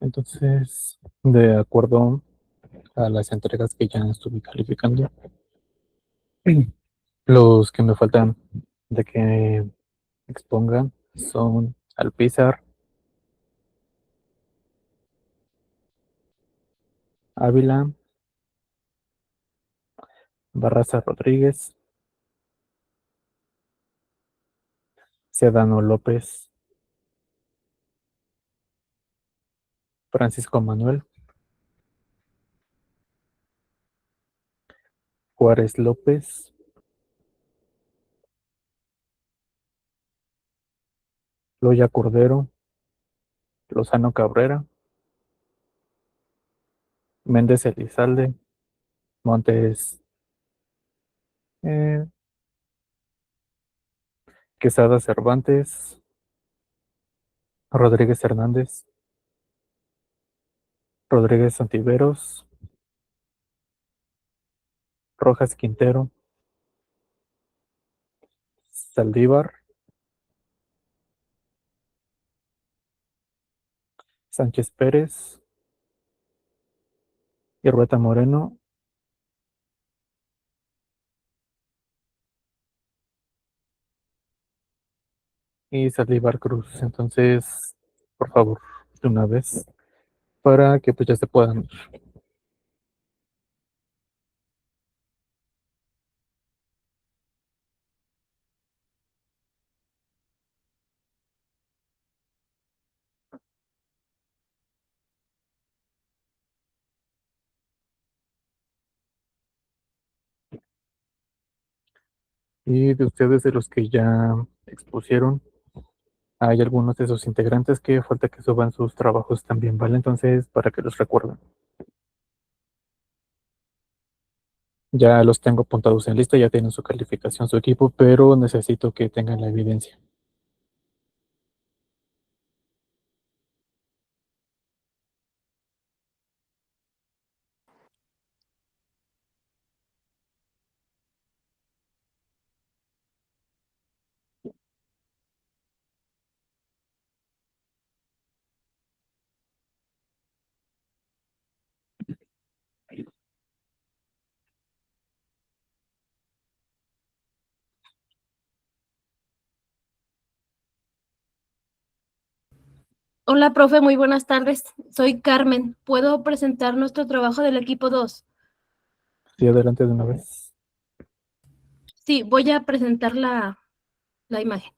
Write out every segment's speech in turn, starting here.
Entonces, de acuerdo a las entregas que ya estuve calificando, los que me faltan de que expongan son Alpizar, Ávila, Barraza Rodríguez, Sedano López, Francisco Manuel, Juárez López, Loya Cordero, Lozano Cabrera, Méndez Elizalde, Montes eh, Quesada Cervantes, Rodríguez Hernández, Rodríguez Santiveros, Rojas Quintero, Saldívar, Sánchez Pérez, Irueta Moreno y Saldívar Cruz. Entonces, por favor, de una vez, para que pues ya se puedan. Y de ustedes, de los que ya expusieron, hay algunos de sus integrantes que falta que suban sus trabajos también, ¿vale? Entonces, para que los recuerden. Ya los tengo apuntados en lista, ya tienen su calificación, su equipo, pero necesito que tengan la evidencia. Hola, profe, muy buenas tardes. Soy Carmen. ¿Puedo presentar nuestro trabajo del equipo 2? Sí, adelante de una vez. Sí, voy a presentar la imagen.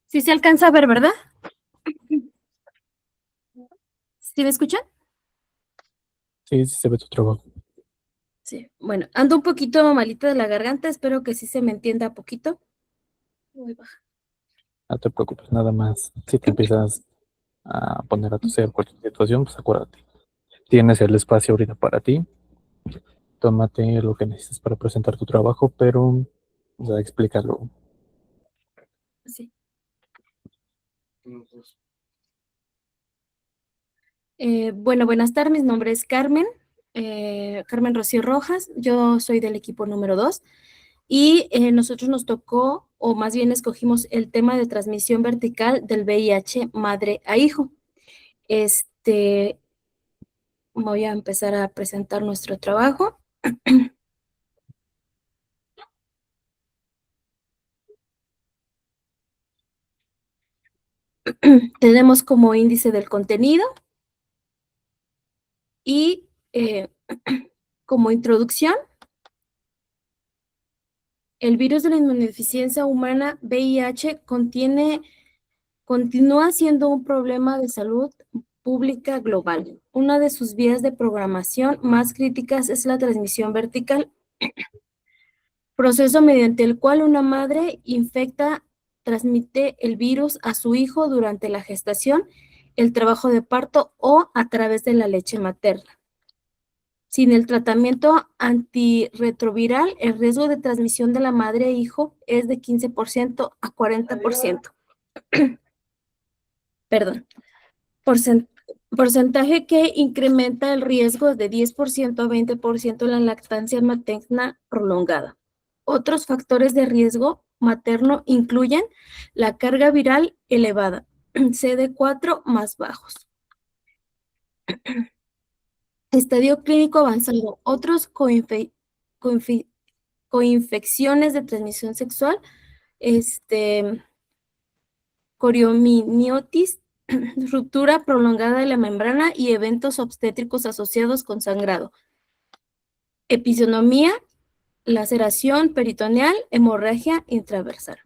Sí se alcanza a ver, ¿verdad? ¿Sí me escuchan? Sí, sí se ve tu trabajo. Sí. Bueno, ando un poquito malita de la garganta, espero que sí se me entienda poquito. Muy baja. No te preocupes, nada más. Si te empiezas a poner a toser cualquier situación, pues acuérdate. Tienes el espacio ahorita para ti. Tómate lo que necesites para presentar tu trabajo, pero ya explícalo. Sí. Bueno, buenas tardes, mi nombre es Carmen, Carmen Rocío Rojas, yo soy del equipo número 2 y nosotros nos tocó, o más bien escogimos el tema de transmisión vertical del VIH madre a hijo. Voy a empezar a presentar nuestro trabajo. Tenemos como índice del contenido y como introducción, el virus de la inmunodeficiencia humana VIH continúa siendo un problema de salud pública global. Una de sus vías de programación más críticas es la transmisión vertical, proceso mediante el cual una madre infecta, transmite el virus a su hijo durante la gestación, el trabajo de parto o a través de la leche materna. Sin el tratamiento antirretroviral, el riesgo de transmisión de la madre a hijo es de 15% a 40%. Perdón. Porcentaje que incrementa el riesgo de 10% a 20% en la lactancia materna prolongada. Otros factores de riesgo materno incluyen la carga viral elevada, CD4 más bajos. Estadio clínico avanzado. Otros coinfecciones de transmisión sexual, coriominiosis, ruptura prolongada de la membrana y eventos obstétricos asociados con sangrado. Episiotomía, laceración peritoneal, hemorragia intraversal.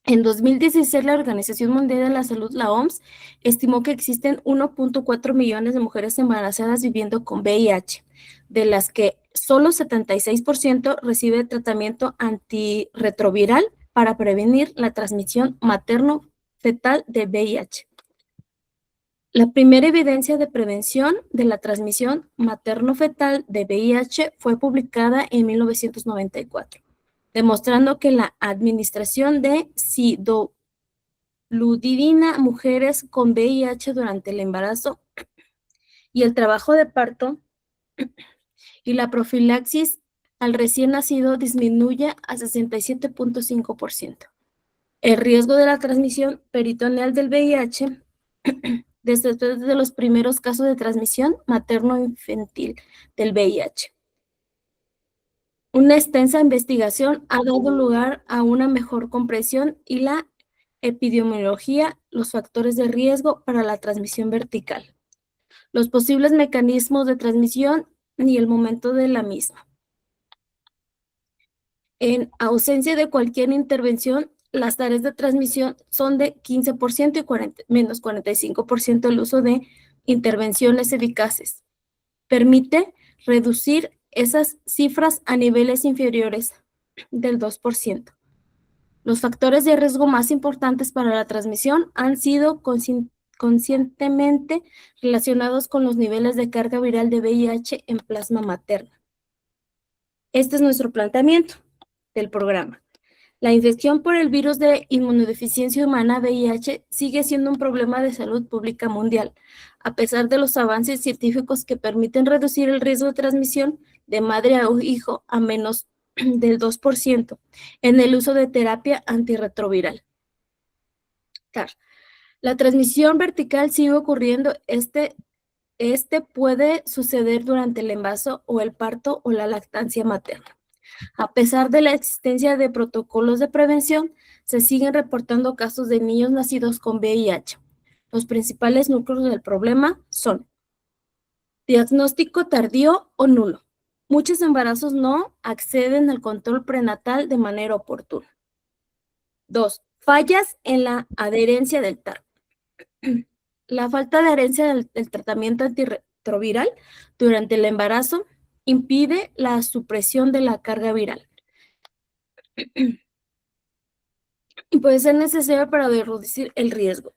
En 2016, la Organización Mundial de la Salud, la OMS, estimó que existen 1.4 millones de mujeres embarazadas viviendo con VIH, de las que solo 76% recibe tratamiento antirretroviral para prevenir la transmisión materno-fetal de VIH. La primera evidencia de prevención de la transmisión materno-fetal de VIH fue publicada en 1994. Demostrando que la administración de sidoludidina a mujeres con VIH durante el embarazo y el trabajo de parto y la profilaxis al recién nacido disminuye a 67.5%. El riesgo de la transmisión peritoneal del VIH desde los primeros casos de transmisión materno-infantil del VIH. Una extensa investigación ha dado lugar a una mejor comprensión y la epidemiología, los factores de riesgo para la transmisión vertical, los posibles mecanismos de transmisión y el momento de la misma. En ausencia de cualquier intervención, las tareas de transmisión son de 15% y menos 45% el uso de intervenciones eficaces. Permite reducir esas cifras a niveles inferiores del 2%. Los factores de riesgo más importantes para la transmisión han sido conscientemente relacionados con los niveles de carga viral de VIH en plasma materno. Este es nuestro planteamiento del programa. La infección por el virus de inmunodeficiencia humana VIH sigue siendo un problema de salud pública mundial, a pesar de los avances científicos que permiten reducir el riesgo de transmisión de madre a hijo a menos del 2% en el uso de terapia antirretroviral. La transmisión vertical sigue ocurriendo. Este puede suceder durante el embarazo o el parto o la lactancia materna. A pesar de la existencia de protocolos de prevención, se siguen reportando casos de niños nacidos con VIH. Los principales núcleos del problema son diagnóstico tardío o nulo. Muchos embarazos no acceden al control prenatal de manera oportuna. 2. Fallas en la adherencia del TAR. La falta de adherencia del tratamiento antirretroviral durante el embarazo impide la supresión de la carga viral y puede ser necesario para reducir el riesgo.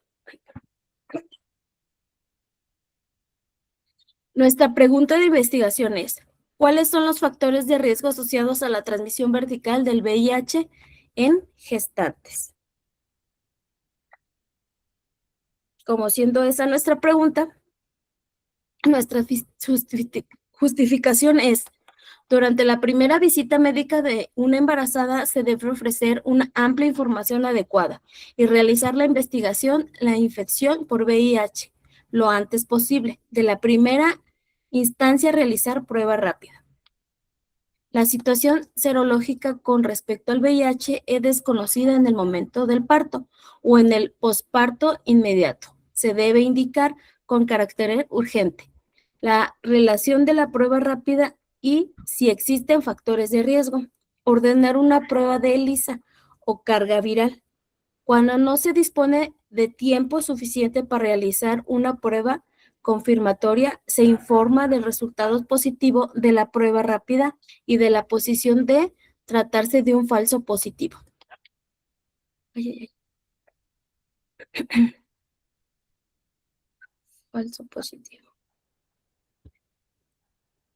Nuestra pregunta de investigación es: ¿cuáles son los factores de riesgo asociados a la transmisión vertical del VIH en gestantes? Como siendo esa nuestra pregunta, nuestra justificación es: durante la primera visita médica de una embarazada se debe ofrecer una amplia información adecuada y realizar la investigación, la infección por VIH, lo antes posible. De la primera instancia, realizar prueba rápida. La situación serológica con respecto al VIH es desconocida en el momento del parto o en el posparto inmediato. Se debe indicar con carácter urgente la relación de la prueba rápida y si existen factores de riesgo. Ordenar una prueba de ELISA o carga viral. Cuando no se dispone de tiempo suficiente para realizar una prueba confirmatoria, se informa del resultado positivo de la prueba rápida y de la posición de tratarse de un falso positivo. Ay, ay, ay. Falso positivo.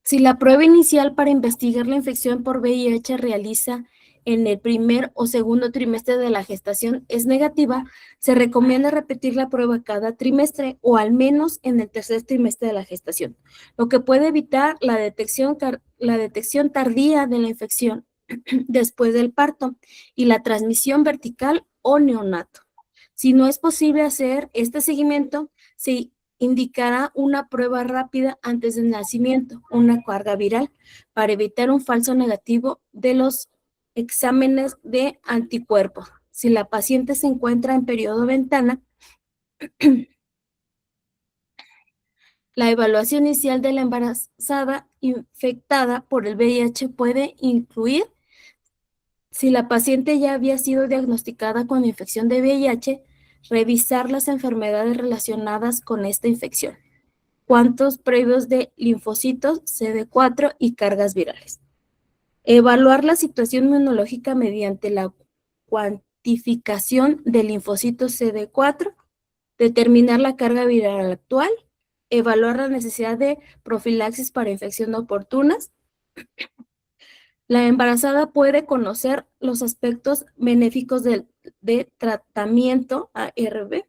Si la prueba inicial para investigar la infección por VIH realiza en el primer o segundo trimestre de la gestación es negativa, se recomienda repetir la prueba cada trimestre o al menos en el tercer trimestre de la gestación, lo que puede evitar la detección tardía de la infección después del parto y la transmisión vertical o neonato. Si no es posible hacer este seguimiento, se indicará una prueba rápida antes del nacimiento, una carga viral, para evitar un falso negativo de los exámenes de anticuerpos. Si la paciente se encuentra en periodo ventana, la evaluación inicial de la embarazada infectada por el VIH puede incluir si la paciente ya había sido diagnosticada con infección de VIH, revisar las enfermedades relacionadas con esta infección, cuantos previos de linfocitos CD4 y cargas virales. Evaluar la situación inmunológica mediante la cuantificación de linfocitos CD4, determinar la carga viral actual, evaluar la necesidad de profilaxis para infecciones oportunas. La embarazada puede conocer los aspectos benéficos de tratamiento ARV,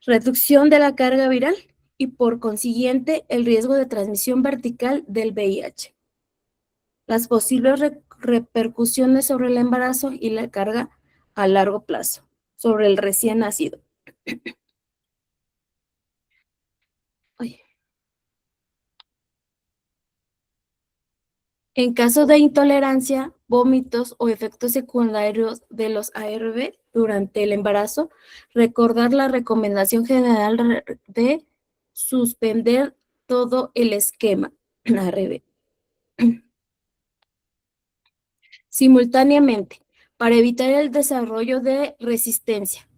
reducción de la carga viral y por consiguiente el riesgo de transmisión vertical del VIH. Las posibles repercusiones sobre el embarazo y la carga a largo plazo sobre el recién nacido. Ay. En caso de intolerancia, vómitos o efectos secundarios de los ARV durante el embarazo, recordar la recomendación general de suspender todo el esquema ARV. Simultáneamente, para evitar el desarrollo de resistencia,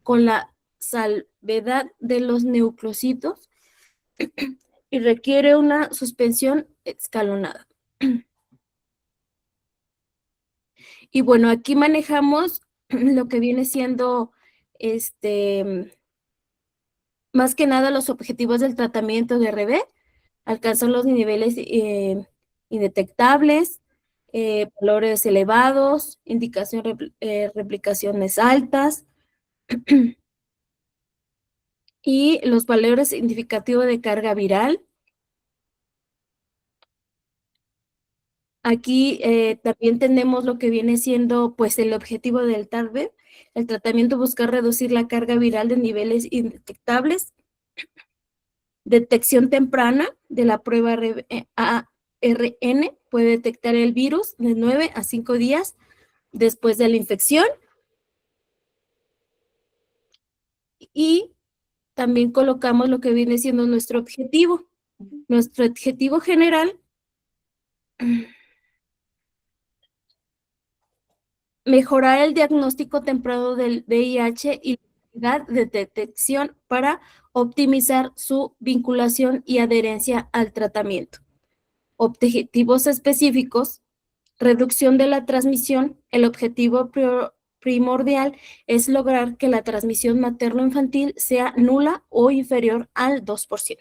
con la salvedad de los nucleocitos, y requiere una suspensión escalonada. Y bueno, aquí manejamos lo que viene siendo más que nada los objetivos del tratamiento de RB, alcanzar los niveles indetectables, valores elevados, replicaciones altas y los valores indicativos de carga viral. Aquí también tenemos lo que viene siendo pues el objetivo del TARV. El tratamiento busca reducir la carga viral de niveles indetectables. Detección temprana de la prueba ARN puede detectar el virus de 9 a 5 días después de la infección. Y también colocamos lo que viene siendo nuestro objetivo. Nuestro objetivo general, mejorar el diagnóstico temprano del VIH y la capacidad de detección para optimizar su vinculación y adherencia al tratamiento. Objetivos específicos, reducción de la transmisión. El objetivo primordial es lograr que la transmisión materno-infantil sea nula o inferior al 2%.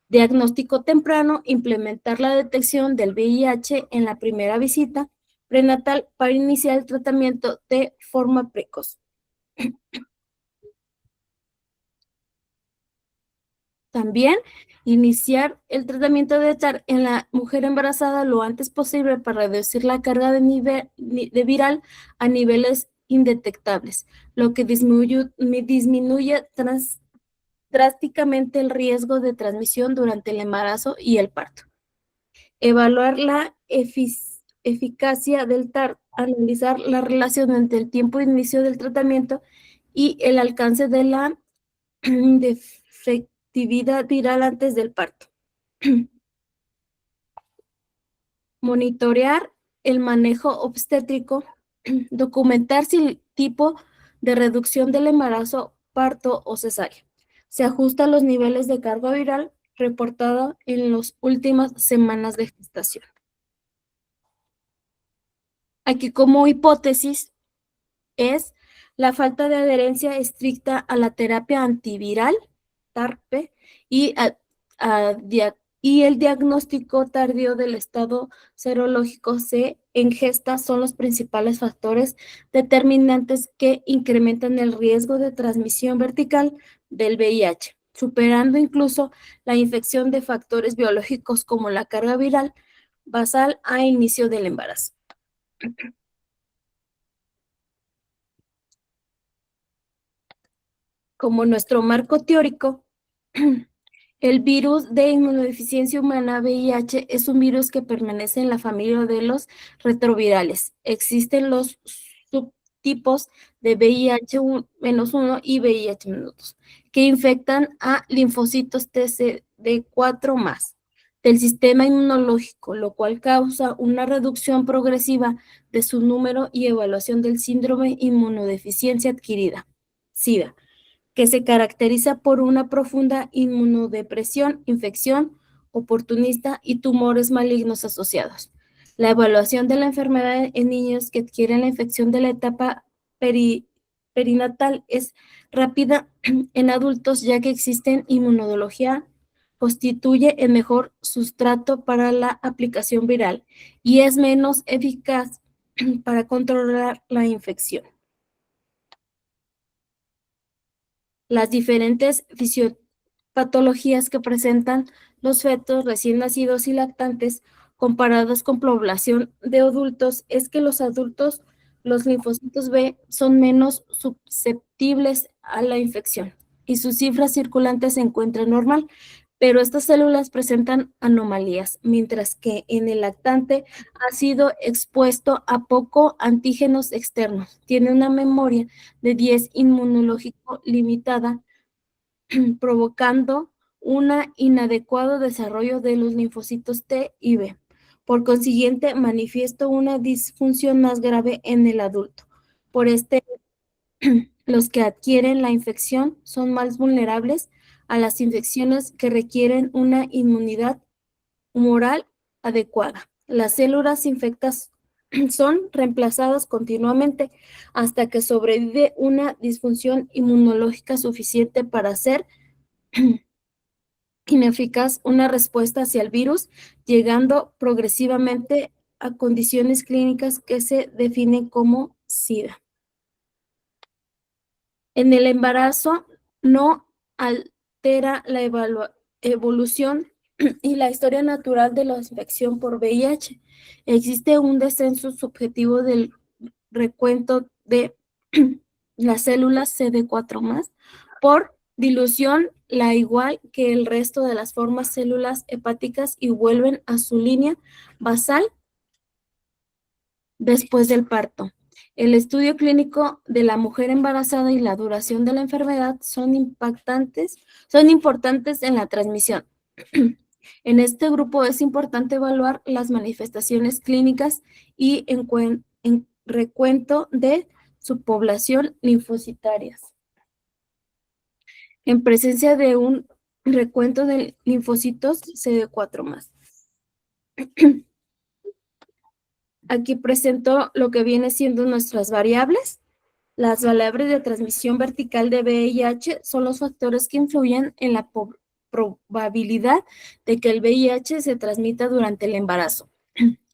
Diagnóstico temprano, implementar la detección del VIH en la primera visita prenatal para iniciar el tratamiento de forma precoz. También iniciar el tratamiento de TAR en la mujer embarazada lo antes posible para reducir la carga de viral a niveles indetectables, lo que disminuye drásticamente el riesgo de transmisión durante el embarazo y el parto. Evaluar la eficacia del TAR, analizar la relación entre el tiempo de inicio del tratamiento y el alcance de la efectividad viral antes del parto. Monitorear el manejo obstétrico, documentar si el tipo de reducción del embarazo, parto o cesárea. se ajusta a los niveles de carga viral reportada en las últimas semanas de gestación. Aquí como hipótesis es la falta de adherencia estricta a la terapia antiviral, TARP, y, y el diagnóstico tardío del estado serológico C en gesta son los principales factores determinantes que incrementan el riesgo de transmisión vertical del VIH, superando incluso la infección de factores biológicos como la carga viral basal a inicio del embarazo. Como nuestro marco teórico, el virus de inmunodeficiencia humana VIH es un virus que permanece en la familia de los retrovirales. Existen los subtipos de VIH-1 y VIH-2 que infectan a linfocitos TCD4+ del sistema inmunológico, lo cual causa una reducción progresiva de su número y evaluación del síndrome inmunodeficiencia adquirida, SIDA, que se caracteriza por una profunda inmunodepresión, infección oportunista y tumores malignos asociados. La evaluación de la enfermedad en niños que adquieren la infección de la etapa perinatal es rápida en adultos, ya que existe inmunología, constituye el mejor sustrato para la aplicación viral y es menos eficaz para controlar la infección. Las diferentes fisiopatologías que presentan los fetos recién nacidos y lactantes comparados con población de adultos es que los adultos, los linfocitos B, son menos susceptibles a la infección y sus cifras circulantes se encuentran normal, pero estas células presentan anomalías, mientras que en el lactante ha sido expuesto a poco antígenos externos, tiene una memoria de 10 inmunológico limitada, provocando un inadecuado desarrollo de los linfocitos T y B. Por consiguiente, manifiesta una disfunción más grave en el adulto. Por este, los que adquieren la infección son más vulnerables a las infecciones que requieren una inmunidad humoral adecuada. Las células infectadas son reemplazadas continuamente hasta que sobrevive una disfunción inmunológica suficiente para hacer ineficaz una respuesta hacia el virus, llegando progresivamente a condiciones clínicas que se definen como SIDA. En el embarazo no altera la evolución y la historia natural de la infección por VIH. Existe un descenso subjetivo del recuento de las células CD4+ por dilución, la igual que el resto de las formas células hepáticas y vuelven a su línea basal después del parto. El estudio clínico de la mujer embarazada y la duración de la enfermedad son importantes en la transmisión. En este grupo es importante evaluar las manifestaciones clínicas y en recuento de su población linfocitarias. En presencia de un recuento de linfocitos CD4+. Aquí presento lo que viene siendo nuestras variables. Las variables de transmisión vertical de VIH son los factores que influyen en la probabilidad de que el VIH se transmita durante el embarazo,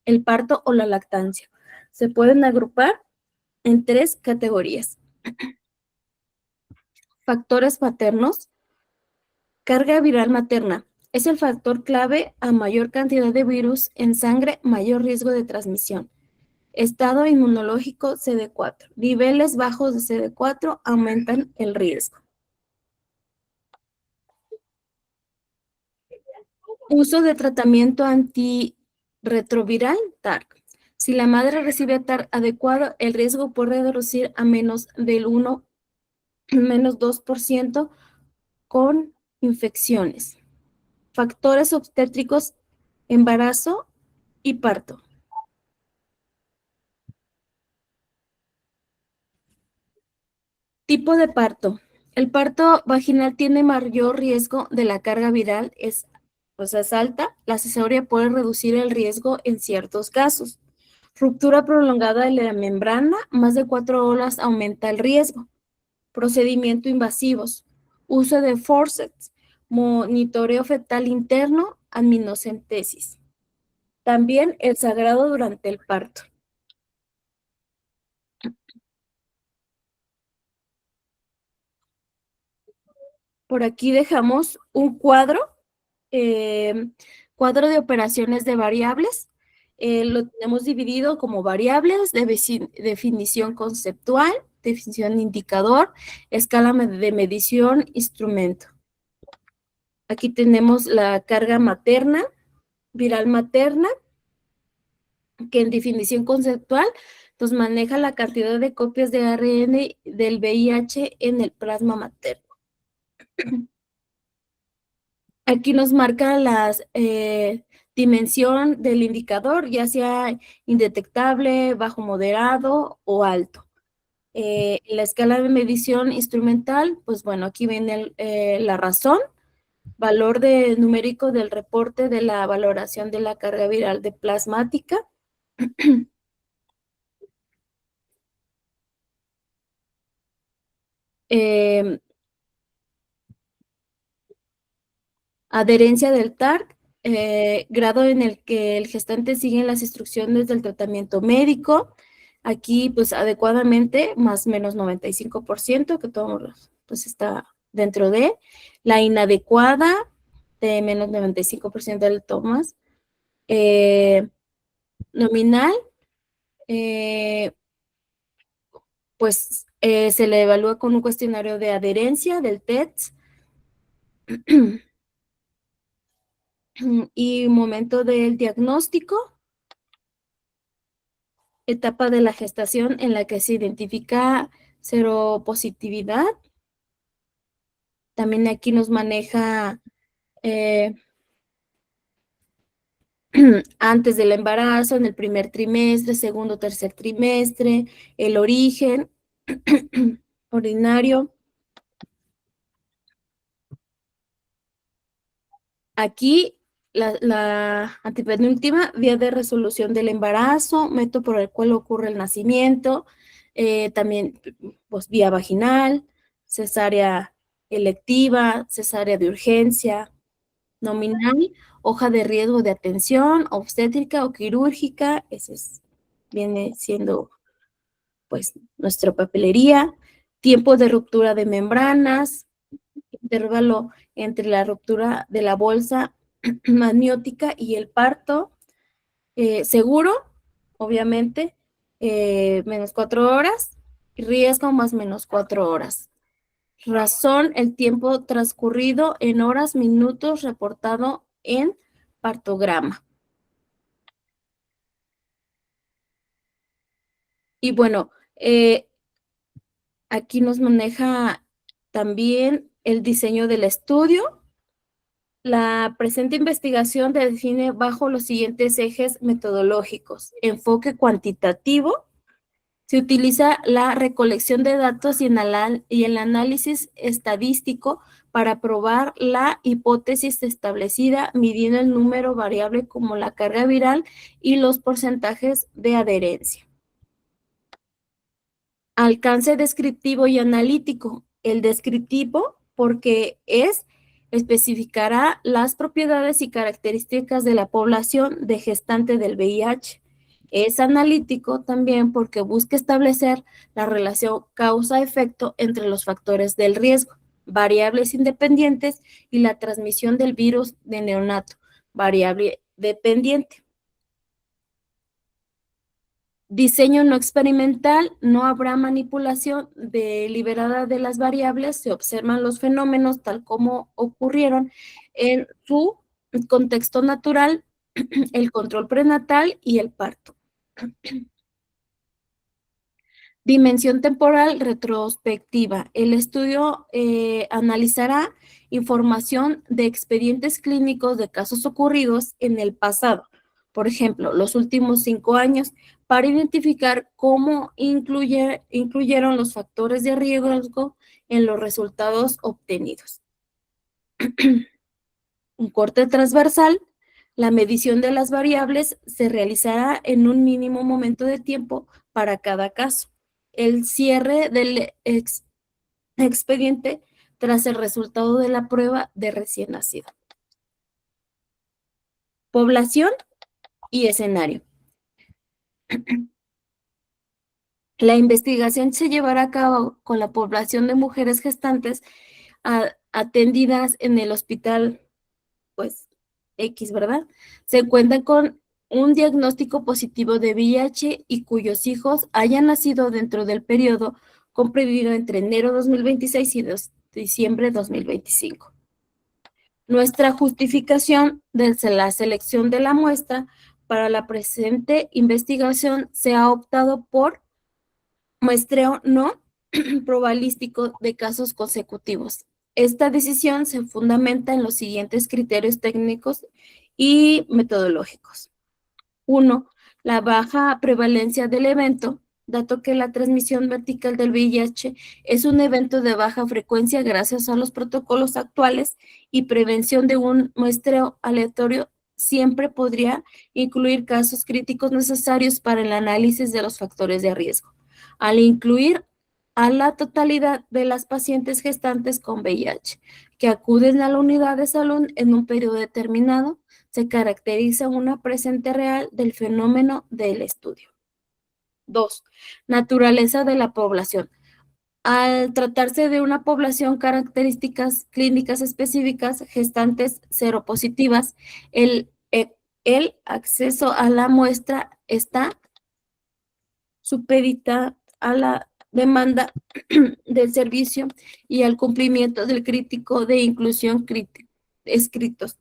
el parto o la lactancia. Se pueden agrupar en 3 categorías. Factores paternos. Carga viral materna. Es el factor clave. A mayor cantidad de virus en sangre, mayor riesgo de transmisión. Estado inmunológico CD4. Niveles bajos de CD4 aumentan el riesgo. Uso de tratamiento antirretroviral, TARC. Si la madre recibe TARC adecuado, el riesgo puede reducir a menos 2% con infecciones. Factores obstétricos, embarazo y parto. Tipo de parto. El parto vaginal tiene mayor riesgo de la carga viral, es alta. La cesárea puede reducir el riesgo en ciertos casos. Ruptura prolongada de la membrana, más de 4 horas aumenta el riesgo. Procedimiento invasivos, uso de forceps, monitoreo fetal interno, amniocentesis. También el sangrado durante el parto. Por aquí dejamos un cuadro de operaciones de variables. Lo tenemos dividido como variables de definición conceptual, definición indicador, escala de medición, instrumento. Aquí tenemos la carga materna, viral materna, que en definición conceptual nos maneja la cantidad de copias de ARN del VIH en el plasma materno. Aquí nos marca la dimensión del indicador, ya sea indetectable, bajo moderado o alto. La escala de medición instrumental, pues bueno, aquí viene la razón, valor numérico del reporte de la valoración de la carga viral de plasmática. Adherencia del TARC, grado en el que el gestante sigue las instrucciones del tratamiento médico. Aquí, pues, adecuadamente, más o menos 95%, que todo pues, está dentro de. La inadecuada, de menos 95% del tomas. Nominal, pues, se le evalúa con un cuestionario de adherencia del TEDS. Y momento del diagnóstico, etapa de la gestación en la que se identifica seropositividad. También aquí nos maneja antes del embarazo, en el primer trimestre, segundo, tercer trimestre, el origen urinario. Aquí la antepenúltima, vía de resolución del embarazo, método por el cual ocurre el nacimiento, también pues, vía vaginal, cesárea electiva, cesárea de urgencia, nominal, hoja de riesgo de atención, obstétrica o quirúrgica, ese viene siendo pues nuestra papelería, tiempo de ruptura de membranas, intervalo entre la ruptura de la bolsa amniótica y el parto, seguro, obviamente, menos 4 horas, riesgo más menos 4 horas. Razón, el tiempo transcurrido en horas, minutos, reportado en partograma. Y bueno, aquí nos maneja también el diseño del estudio. La presente investigación se define bajo los siguientes ejes metodológicos. Enfoque cuantitativo. Se utiliza la recolección de datos y el análisis estadístico para probar la hipótesis establecida, midiendo el número variable como la carga viral y los porcentajes de adherencia. Alcance descriptivo y analítico. El descriptivo, porque especificará las propiedades y características de la población de gestante del VIH. Es analítico también porque busca establecer la relación causa-efecto entre los factores del riesgo, variables independientes, y la transmisión del virus de neonato, variable dependiente. Diseño no experimental, no habrá manipulación deliberada de las variables, se observan los fenómenos tal como ocurrieron en su contexto natural, el control prenatal y el parto. Dimensión temporal retrospectiva. El estudio analizará información de expedientes clínicos de casos ocurridos en el pasado, por ejemplo, los últimos 5 años, para identificar cómo incluyeron los factores de riesgo en los resultados obtenidos. Un corte transversal, la medición de las variables se realizará en un mínimo momento de tiempo para cada caso. El cierre del expediente tras el resultado de la prueba de recién nacido. Población y escenario. La investigación se llevará a cabo con la población de mujeres gestantes atendidas en el hospital, pues, X, ¿verdad? Se cuentan con un diagnóstico positivo de VIH y cuyos hijos hayan nacido dentro del periodo comprendido entre enero 2026 y diciembre 2025. Nuestra justificación desde la selección de la muestra para la presente investigación se ha optado por muestreo no probabilístico de casos consecutivos. Esta decisión se fundamenta en los siguientes criterios técnicos y metodológicos. 1. La baja prevalencia del evento, dado que la transmisión vertical del VIH es un evento de baja frecuencia gracias a los protocolos actuales y prevención de un muestreo aleatorio siempre podría incluir casos críticos necesarios para el análisis de los factores de riesgo. Al incluir a la totalidad de las pacientes gestantes con VIH que acuden a la unidad de salud en un periodo determinado, se caracteriza una presencia real del fenómeno del estudio. 2. Naturaleza de la población. Al tratarse de una población características clínicas específicas, gestantes seropositivas, el acceso a la muestra está supedita a la demanda del servicio y al cumplimiento del crítico de inclusión escritos,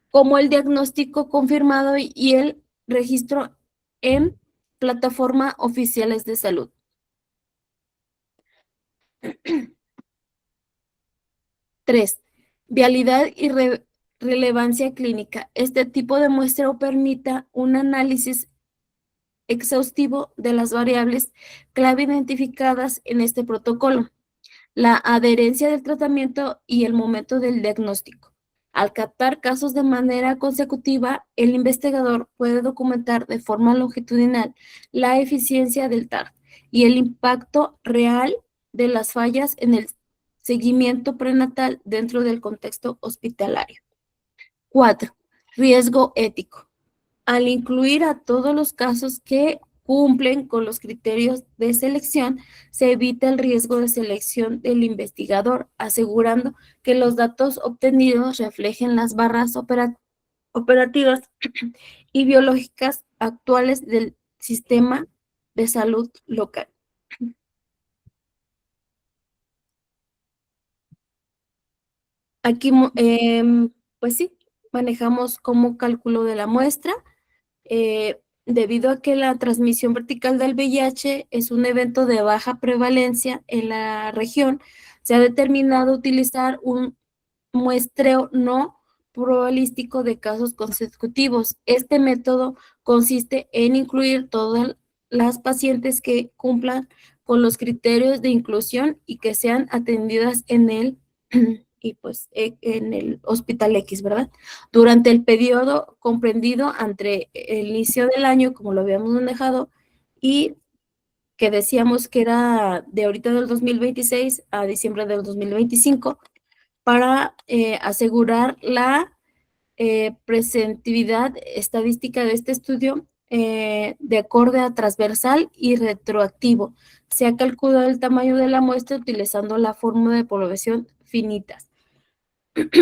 como el diagnóstico confirmado y el registro en plataformas oficiales de salud. 3. Vialidad y relevancia clínica. Este tipo de muestreo permite un análisis exhaustivo de las variables clave identificadas en este protocolo, la adherencia del tratamiento y el momento del diagnóstico. Al captar casos de manera consecutiva, el investigador puede documentar de forma longitudinal la eficiencia del TART y el impacto real de las fallas en el seguimiento prenatal dentro del contexto hospitalario. 4. Riesgo ético. Al incluir a todos los casos que cumplen con los criterios de selección, se evita el riesgo de selección del investigador, asegurando que los datos obtenidos reflejen las barras operativas y biológicas actuales del sistema de salud local. Aquí, pues sí, manejamos como cálculo de la muestra. Debido a que la transmisión vertical del VIH es un evento de baja prevalencia en la región, se ha determinado utilizar un muestreo no probabilístico de casos consecutivos. Este método consiste en incluir todas las pacientes que cumplan con los criterios de inclusión y que sean atendidas en el y pues en el Hospital X, ¿verdad? Durante el periodo comprendido entre el inicio del año, como lo habíamos manejado, y que decíamos que era de ahorita del 2026 a diciembre del 2025, para asegurar la presentividad estadística de este estudio de acorde a transversal y retroactivo. Se ha calculado el tamaño de la muestra utilizando la fórmula de población finitas,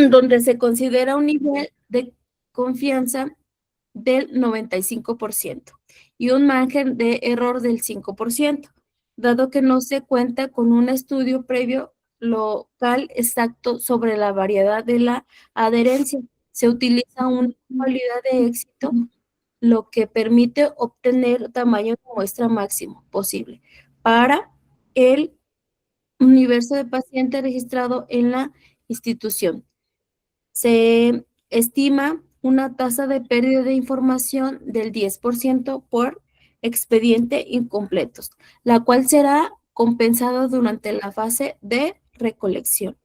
donde se considera un nivel de confianza del 95% y un margen de error del 5%, dado que no se cuenta con un estudio previo local exacto sobre la variedad de la adherencia. Se utiliza una probabilidad de éxito, lo que permite obtener tamaño de muestra máximo posible para el universo de pacientes registrado en la institución. Se estima una tasa de pérdida de información del 10% por expediente incompletos, la cual será compensada durante la fase de recolección.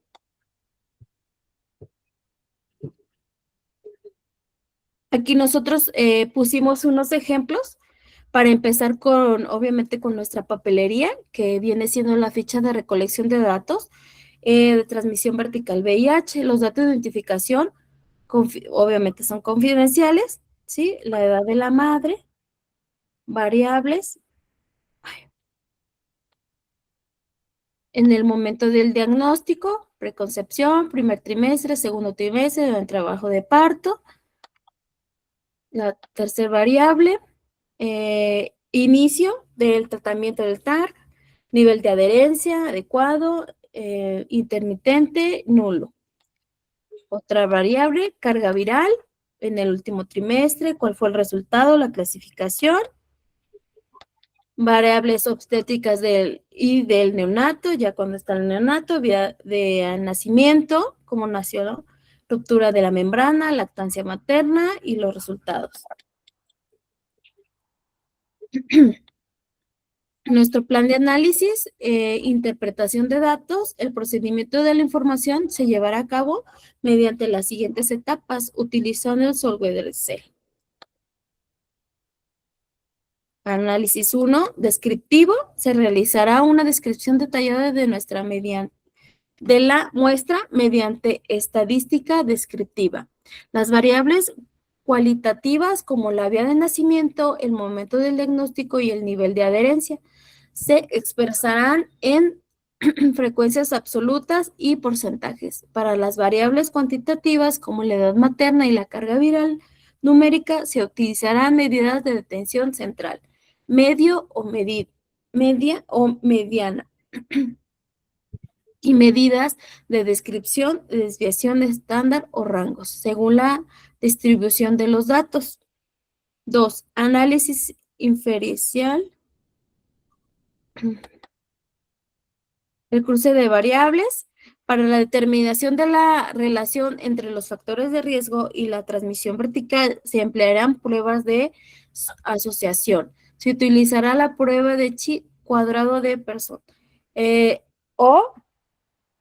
Aquí nosotros pusimos unos ejemplos para empezar con, obviamente, con nuestra papelería, que viene siendo la ficha de recolección de datos, de transmisión vertical VIH, los datos de identificación, obviamente son confidenciales, ¿sí? La edad de la madre, variables, en el momento del diagnóstico, preconcepción, primer trimestre, segundo trimestre, en el trabajo de parto, la tercera variable, inicio del tratamiento del TARC, nivel de adherencia adecuado, intermitente, nulo. Otra variable, carga viral en el último trimestre, cuál fue el resultado, la clasificación. Variables obstétricas del neonato, ya cuando está el neonato, vía de nacimiento, cómo nació, ¿no? Ruptura de la membrana, lactancia materna y los resultados. Nuestro plan de análisis, interpretación de datos, el procedimiento de la información se llevará a cabo mediante las siguientes etapas, utilizando el software Excel. Análisis 1, descriptivo, se realizará una descripción detallada de la muestra mediante estadística descriptiva. Las variables cualitativas como la vía de nacimiento, el momento del diagnóstico y el nivel de adherencia se expresarán en frecuencias absolutas y porcentajes. Para las variables cuantitativas como la edad materna y la carga viral numérica se utilizarán medidas de detención central, media o mediana y medidas de descripción, desviación estándar o rangos, según la distribución de los datos. 2. Análisis inferencial. El cruce de variables. Para la determinación de la relación entre los factores de riesgo y la transmisión vertical se emplearán pruebas de asociación. Se utilizará la prueba de chi cuadrado de persona o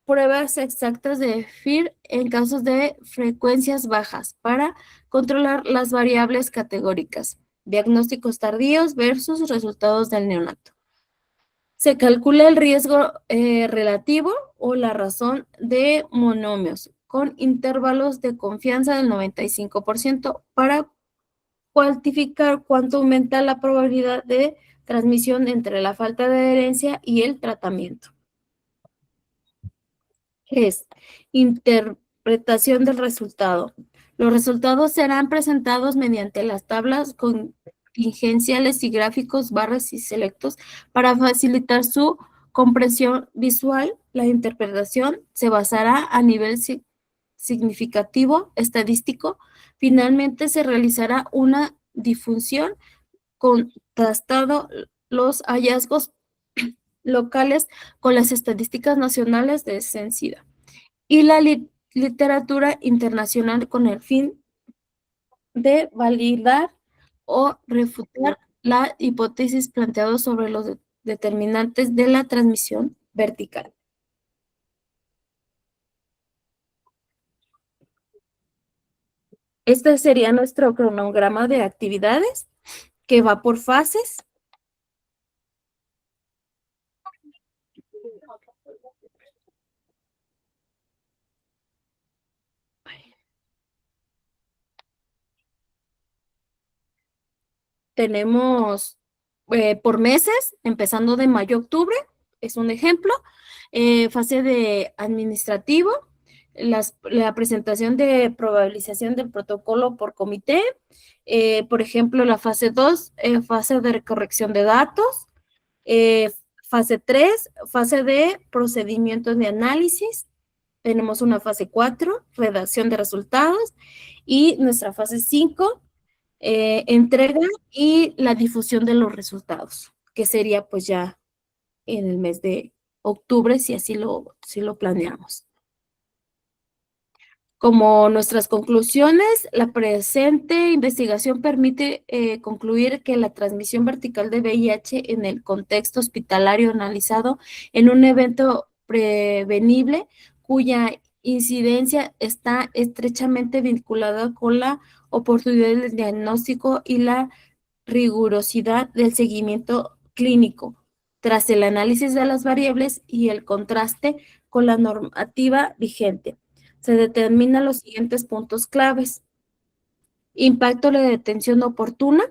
pruebas exactas de FIR en casos de frecuencias bajas para controlar las variables categóricas, diagnósticos tardíos versus resultados del neonato. Se calcula el riesgo relativo o la razón de monomios con intervalos de confianza del 95% para cuantificar cuánto aumenta la probabilidad de transmisión entre la falta de adherencia y el tratamiento. Es interpretación del resultado. Los resultados serán presentados mediante las tablas contingenciales y gráficos, barras y selectos para facilitar su comprensión visual. La interpretación se basará a nivel significativo estadístico. Finalmente se realizará una difusión contrastando los hallazgos locales con las estadísticas nacionales de SENSIDA y la literatura internacional con el fin de validar o refutar la hipótesis planteada sobre los determinantes de la transmisión vertical. Este sería nuestro cronograma de actividades que va por fases. Tenemos por meses, empezando de mayo a octubre, es un ejemplo. Fase de administrativo, la presentación de probabilización del protocolo por comité. Por ejemplo, la fase 2, fase de corrección de datos. Fase 3, fase de procedimientos de análisis. Tenemos una fase 4, redacción de resultados. Y nuestra fase 5, entrega y la difusión de los resultados, que sería pues ya en el mes de octubre, si así lo planeamos. Como nuestras conclusiones, la presente investigación permite concluir que la transmisión vertical de VIH en el contexto hospitalario analizado en un evento prevenible cuya incidencia está estrechamente vinculada con la oportunidad del diagnóstico y la rigurosidad del seguimiento clínico, tras el análisis de las variables y el contraste con la normativa vigente. Se determinan los siguientes puntos claves. Impacto de la detención oportuna.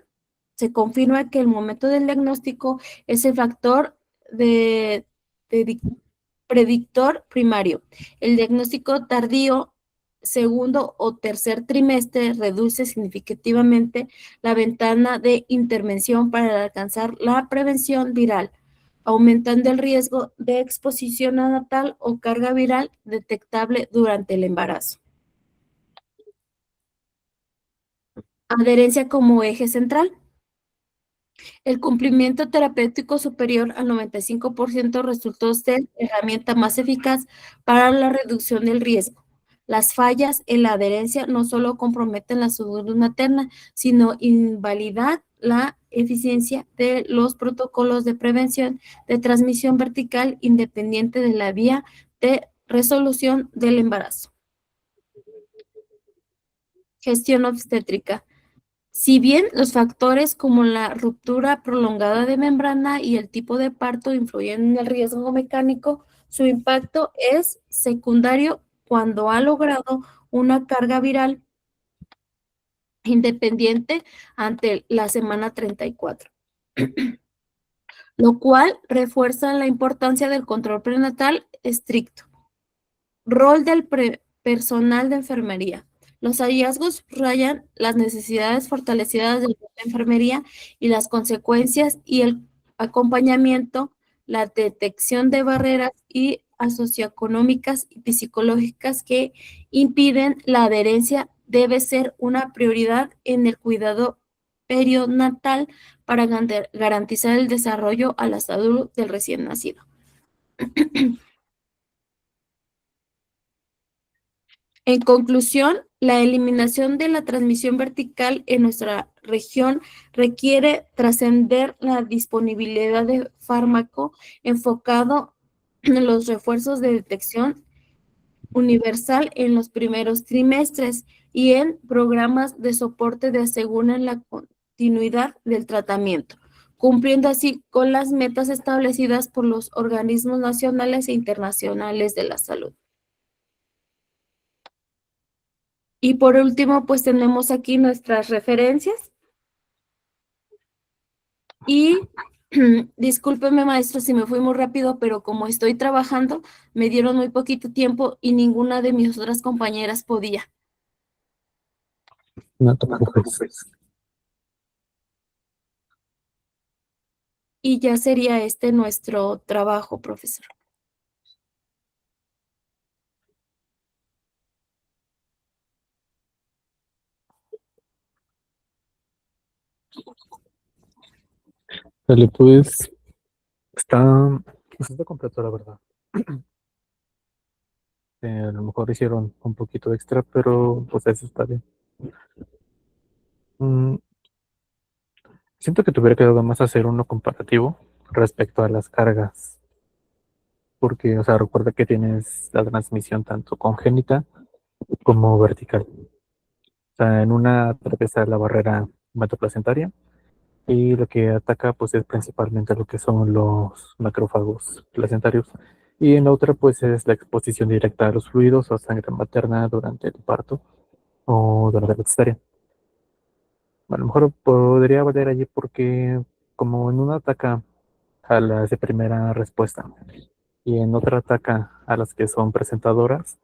Se confirma que el momento del diagnóstico es el factor de predictor primario. El diagnóstico tardío, segundo o tercer trimestre, reduce significativamente la ventana de intervención para alcanzar la prevención viral, aumentando el riesgo de exposición natal o carga viral detectable durante el embarazo. Adherencia como eje central. El cumplimiento terapéutico superior al 95% resultó ser herramienta más eficaz para la reducción del riesgo. Las fallas en la adherencia no solo comprometen la salud materna, sino invalidan la eficiencia de los protocolos de prevención de transmisión vertical independiente de la vía de resolución del embarazo. Gestión obstétrica. Si bien los factores como la ruptura prolongada de membrana y el tipo de parto influyen en el riesgo mecánico, su impacto es secundario cuando ha logrado una carga viral independiente ante la semana 34, lo cual refuerza la importancia del control prenatal estricto. Rol del personal de enfermería. Los hallazgos subrayan las necesidades fortalecidas de la enfermería y las consecuencias y el acompañamiento, la detección de barreras y socioeconómicas y psicológicas que impiden la adherencia debe ser una prioridad en el cuidado perinatal para garantizar el desarrollo a la salud del recién nacido. En conclusión, la eliminación de la transmisión vertical en nuestra región requiere trascender la disponibilidad de fármaco enfocado en los refuerzos de detección universal en los primeros trimestres y en programas de soporte de aseguren la continuidad del tratamiento, cumpliendo así con las metas establecidas por los organismos nacionales e internacionales de la salud. Y por último, pues tenemos aquí nuestras referencias. Y discúlpeme, maestro, si me fui muy rápido, pero como estoy trabajando, me dieron muy poquito tiempo y ninguna de mis otras compañeras podía. No te preocupes. Y ya sería este nuestro trabajo, profesor. Dale, pues está completo, la verdad. A lo mejor hicieron un poquito extra, pero pues eso está bien. Mm, Siento que te hubiera quedado más hacer uno comparativo respecto a las cargas, porque, o sea, recuerda que tienes la transmisión tanto congénita como vertical. O sea, en una atraviesa la barrera hematoplacentaria y lo que ataca pues es principalmente lo que son los macrófagos placentarios. Y en la otra pues es la exposición directa a los fluidos o sangre materna durante el parto o durante la cesárea. A lo mejor podría valer allí porque como en una ataca a las de primera respuesta y en otra ataca a las que son presentadoras,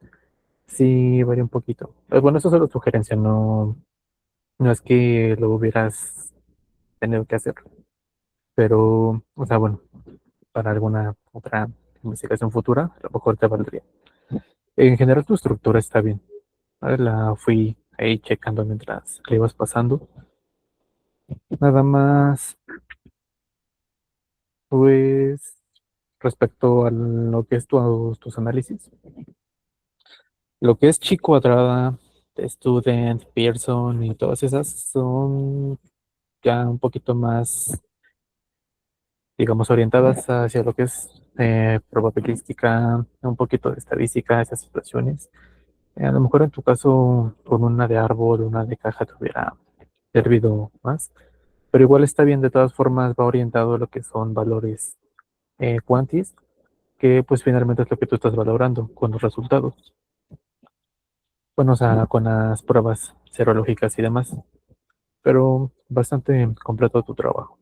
sí varía un poquito. Bueno, eso es solo sugerencia, no es que lo hubieras tenido que hacer, pero, o sea, bueno, para alguna otra investigación futura, a lo mejor te valdría. En general tu estructura está bien. La fui ahí checando mientras le ibas pasando. Nada más, pues, respecto a lo que es tus análisis, Lo que es Chi Cuadrada, Student, Pearson y todas esas son ya un poquito más, digamos, orientadas hacia lo que es probabilística, un poquito de estadística, esas situaciones. A lo mejor en tu caso, con una de árbol, una de caja te hubiera servido más, pero igual está bien, de todas formas va orientado a lo que son valores cuantis, que pues finalmente es lo que tú estás valorando con los resultados. Bueno, o sea, con las pruebas serológicas y demás, pero bastante completo tu trabajo,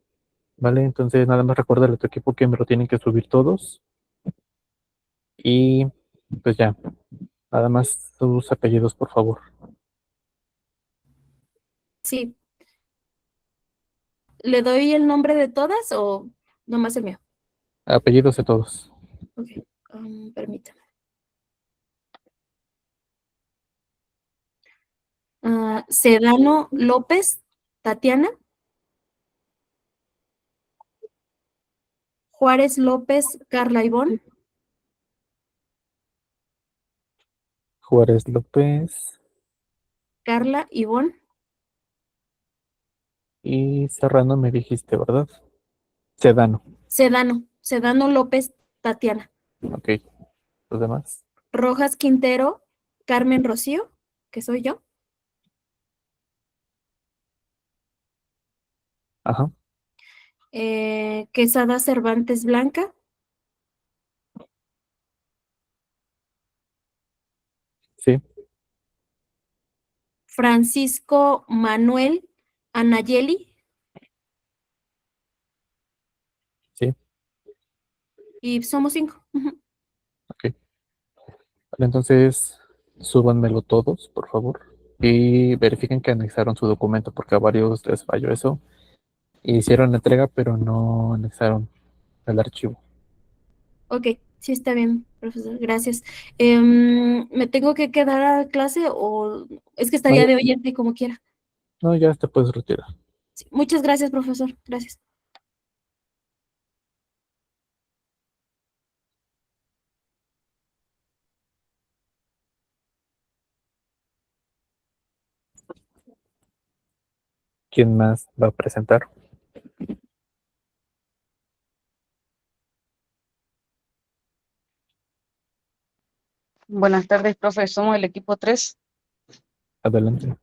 ¿vale? Entonces nada más recuerda a tu equipo que me lo tienen que subir todos y pues ya, nada más sus apellidos, por favor. Sí, ¿le doy el nombre de todas o nomás el mío? Apellidos de todos. Ok, permítame. Sedano López, Tatiana. Juárez López, Carla Ivonne. Juárez López Carla Ivonne. y Serrano me dijiste, ¿verdad? Sedano, Sedano López, Tatiana. ok. Los demás. Rojas Quintero, Carmen Rocío, que soy yo. Ajá, Quesada Cervantes Blanca. sí, Francisco Manuel Anayeli. sí, Y somos 5. Ujú. ok. Vale, entonces, súbanmelo todos, por favor. Y verifiquen que anexaron su documento, porque a varios les falló eso. Hicieron la entrega, pero no anexaron el archivo. Ok, sí está bien, profesor, gracias. ¿Me tengo que quedar a clase o es que No, estaría de oyente como quiera? no, ya te puedes retirar. Sí, muchas gracias, profesor. Gracias. ¿Quién más va a presentar? Buenas tardes, profe. Somos el equipo 3. Adelante.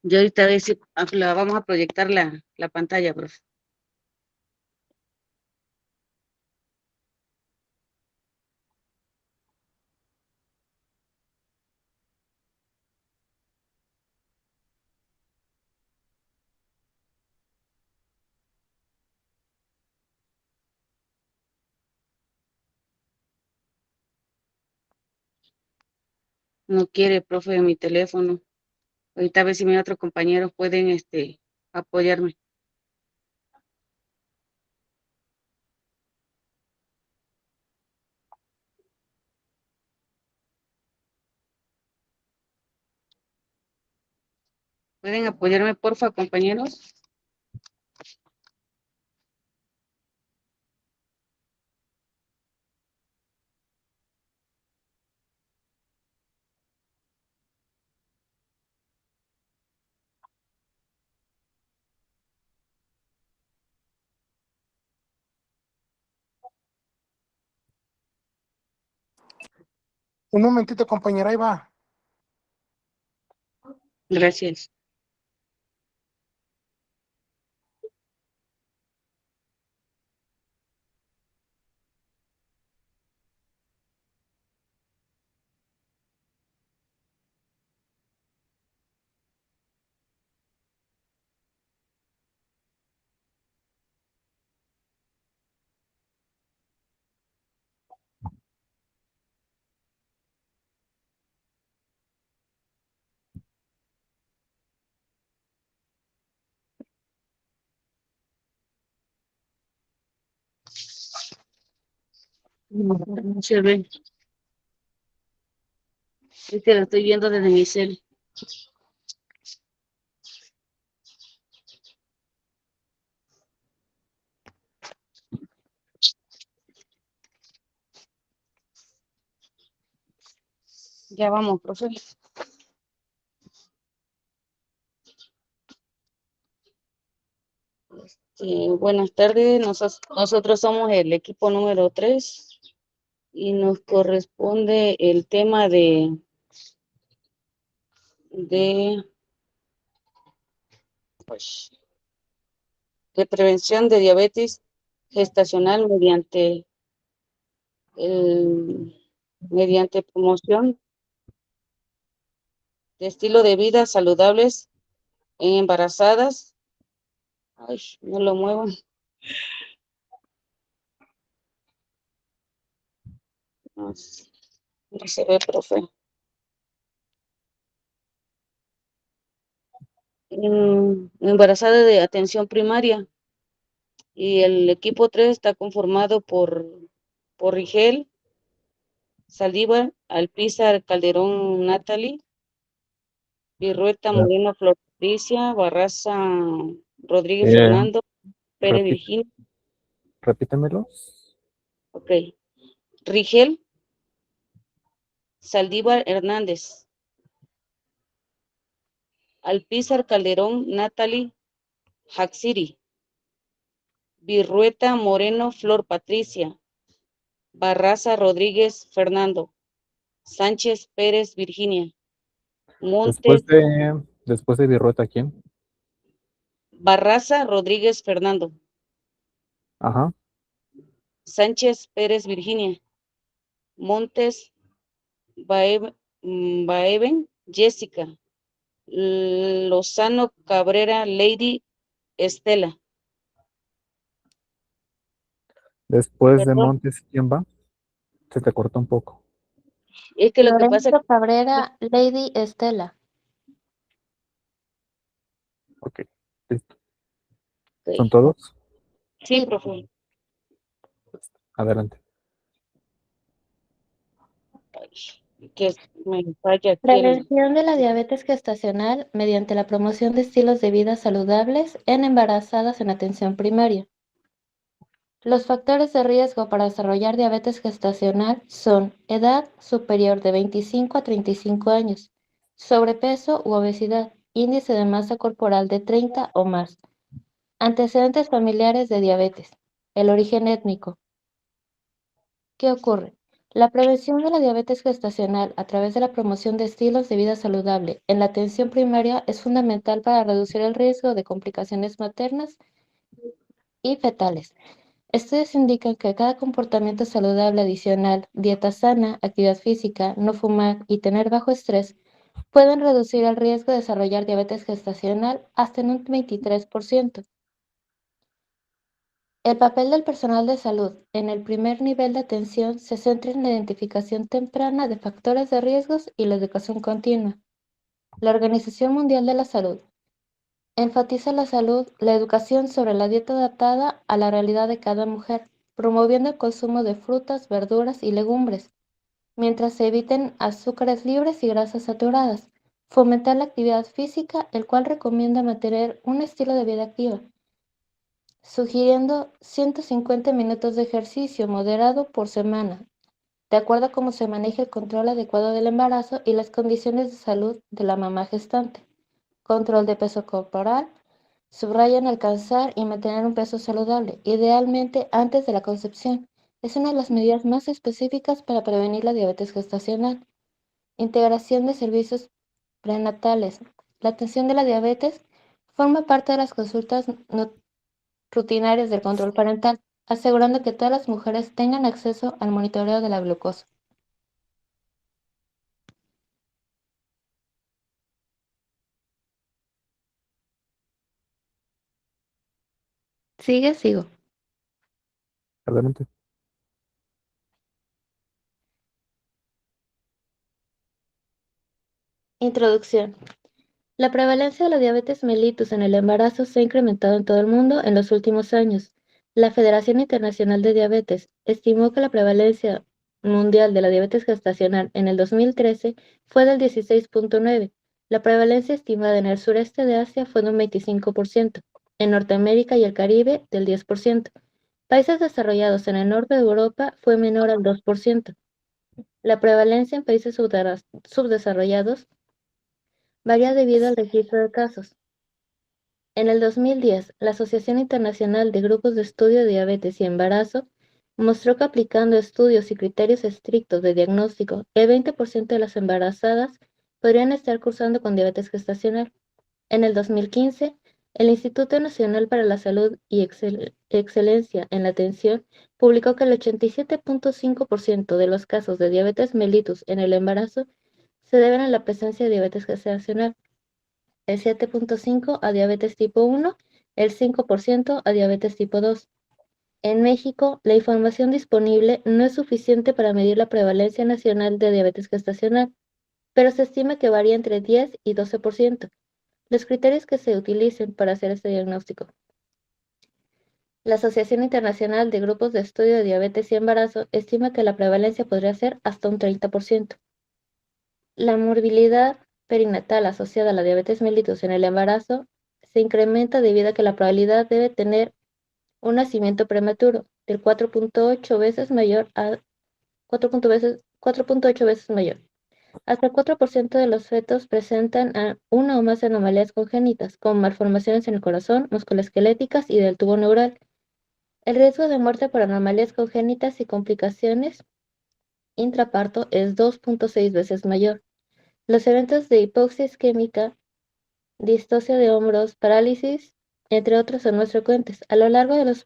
Yo ahorita vamos a proyectar la pantalla, profe. No quiere, profe, mi teléfono. Ahorita a ver si mis otros compañeros pueden apoyarme. ¿Pueden apoyarme, porfa, compañeros? Un momentito, compañera, ahí va. Gracias. No se ve. Lo estoy viendo desde mi cel. Ya vamos, profe. Buenas tardes, nosotros somos el equipo número 3 y nos corresponde el tema de, pues, de prevención de diabetes gestacional mediante promoción de estilo de vida saludables en embarazadas. Ay, no lo muevo. No, no se ve, profe. Embarazada de atención primaria. Y el equipo 3 está conformado por Rigel, Saldívar, Alpizar, Calderón, Natalie, Virrueta, Ya. Moreno, Flor Patricia, Barraza, Rodríguez, Eh, Fernando, Pérez, repí- Virginia. repítemelos. Ok. Rigel, Saldívar, Hernández, Alpizar, Calderón, Natalie, Haxiri, Virrueta, Moreno, Flor Patricia, Barraza, Rodríguez, Fernando, Sánchez, Pérez, Virginia, Montes, Después de Virrueta, ¿quién? Barraza, Rodríguez, Fernando, Ajá. Sánchez, Pérez, Virginia, Montes, Baeven, Jessica, Lozano, Cabrera, Lady, Estela. Después de Perdón, Montes, ¿quién va? Se te cortó un poco. es que lo que pasa Lorenzo Cabrera, Lady Estela. Ok, listo. que, ¿Son todos? sí, Sí, profe. Adelante. Ay, que me falla aquí prevención de la diabetes gestacional mediante la promoción de estilos de vida saludables en embarazadas en atención primaria. Los factores de riesgo para desarrollar diabetes gestacional son edad superior de 25 a 35 años, sobrepeso u obesidad, índice de masa corporal de 30 o más, antecedentes familiares de diabetes, el origen étnico. ¿Qué ocurre? La prevención de la diabetes gestacional a través de la promoción de estilos de vida saludable en la atención primaria es fundamental para reducir el riesgo de complicaciones maternas y fetales. Estudios indican que cada comportamiento saludable adicional, dieta sana, actividad física, no fumar y tener bajo estrés, pueden reducir el riesgo de desarrollar diabetes gestacional hasta en un 23%. El papel del personal de salud en el primer nivel de atención se centra en la identificación temprana de factores de riesgos y la educación continua. La Organización Mundial de la Salud enfatiza la educación sobre la dieta adaptada a la realidad de cada mujer, promoviendo el consumo de frutas, verduras y legumbres, mientras se eviten azúcares libres y grasas saturadas. Fomentar la actividad física, el cual recomienda mantener un estilo de vida activa, sugiriendo 150 minutos de ejercicio moderado por semana, de acuerdo a cómo se maneja el control adecuado del embarazo y las condiciones de salud de la mamá gestante. Control de peso corporal. Subrayan alcanzar y mantener un peso saludable, idealmente antes de la concepción. Es una de las medidas más específicas para prevenir la diabetes gestacional. Integración de servicios prenatales. La atención de la diabetes forma parte de las consultas rutinarias del control parental, asegurando que todas las mujeres tengan acceso al monitoreo de la glucosa. Sigo. Adelante. Introducción. La prevalencia de la diabetes mellitus en el embarazo se ha incrementado en todo el mundo en los últimos años. La Federación Internacional de Diabetes estimó que la prevalencia mundial de la diabetes gestacional en el 2013 fue del 16.9. La prevalencia estimada en el sureste de Asia fue de un 25%, en Norteamérica y el Caribe del 10%. Países desarrollados en el norte de Europa fue menor al 2%. La prevalencia en países subdesarrollados varía debido al registro de casos. En el 2010, la Asociación Internacional de Grupos de Estudio de Diabetes y Embarazo mostró que aplicando estudios y criterios estrictos de diagnóstico, el 20% de las embarazadas podrían estar cursando con diabetes gestacional. En el 2015, el Instituto Nacional para la Salud y Excelencia en la Atención publicó que el 87.5% de los casos de diabetes mellitus en el embarazo se deben a la presencia de diabetes gestacional, el 7.5% a diabetes tipo 1, el 5% a diabetes tipo 2. En México, la información disponible no es suficiente para medir la prevalencia nacional de diabetes gestacional, pero se estima que varía entre 10 y 12%. Los criterios que se utilicen para hacer este diagnóstico. La Asociación Internacional de Grupos de Estudio de Diabetes y Embarazo estima que la prevalencia podría ser hasta un 30%. La morbilidad perinatal asociada a la diabetes mellitus en el embarazo se incrementa debido a que la probabilidad debe tener un nacimiento prematuro del 4.8 veces mayor a 4.8 veces mayor. Hasta el 4% de los fetos presentan una o más anomalías congénitas, como malformaciones en el corazón, musculoesqueléticas y del tubo neural. El riesgo de muerte por anomalías congénitas y complicaciones intraparto es 2.6 veces mayor. Los eventos de hipoxia isquémica, distocia de hombros, parálisis, entre otros, son más frecuentes. A lo largo de los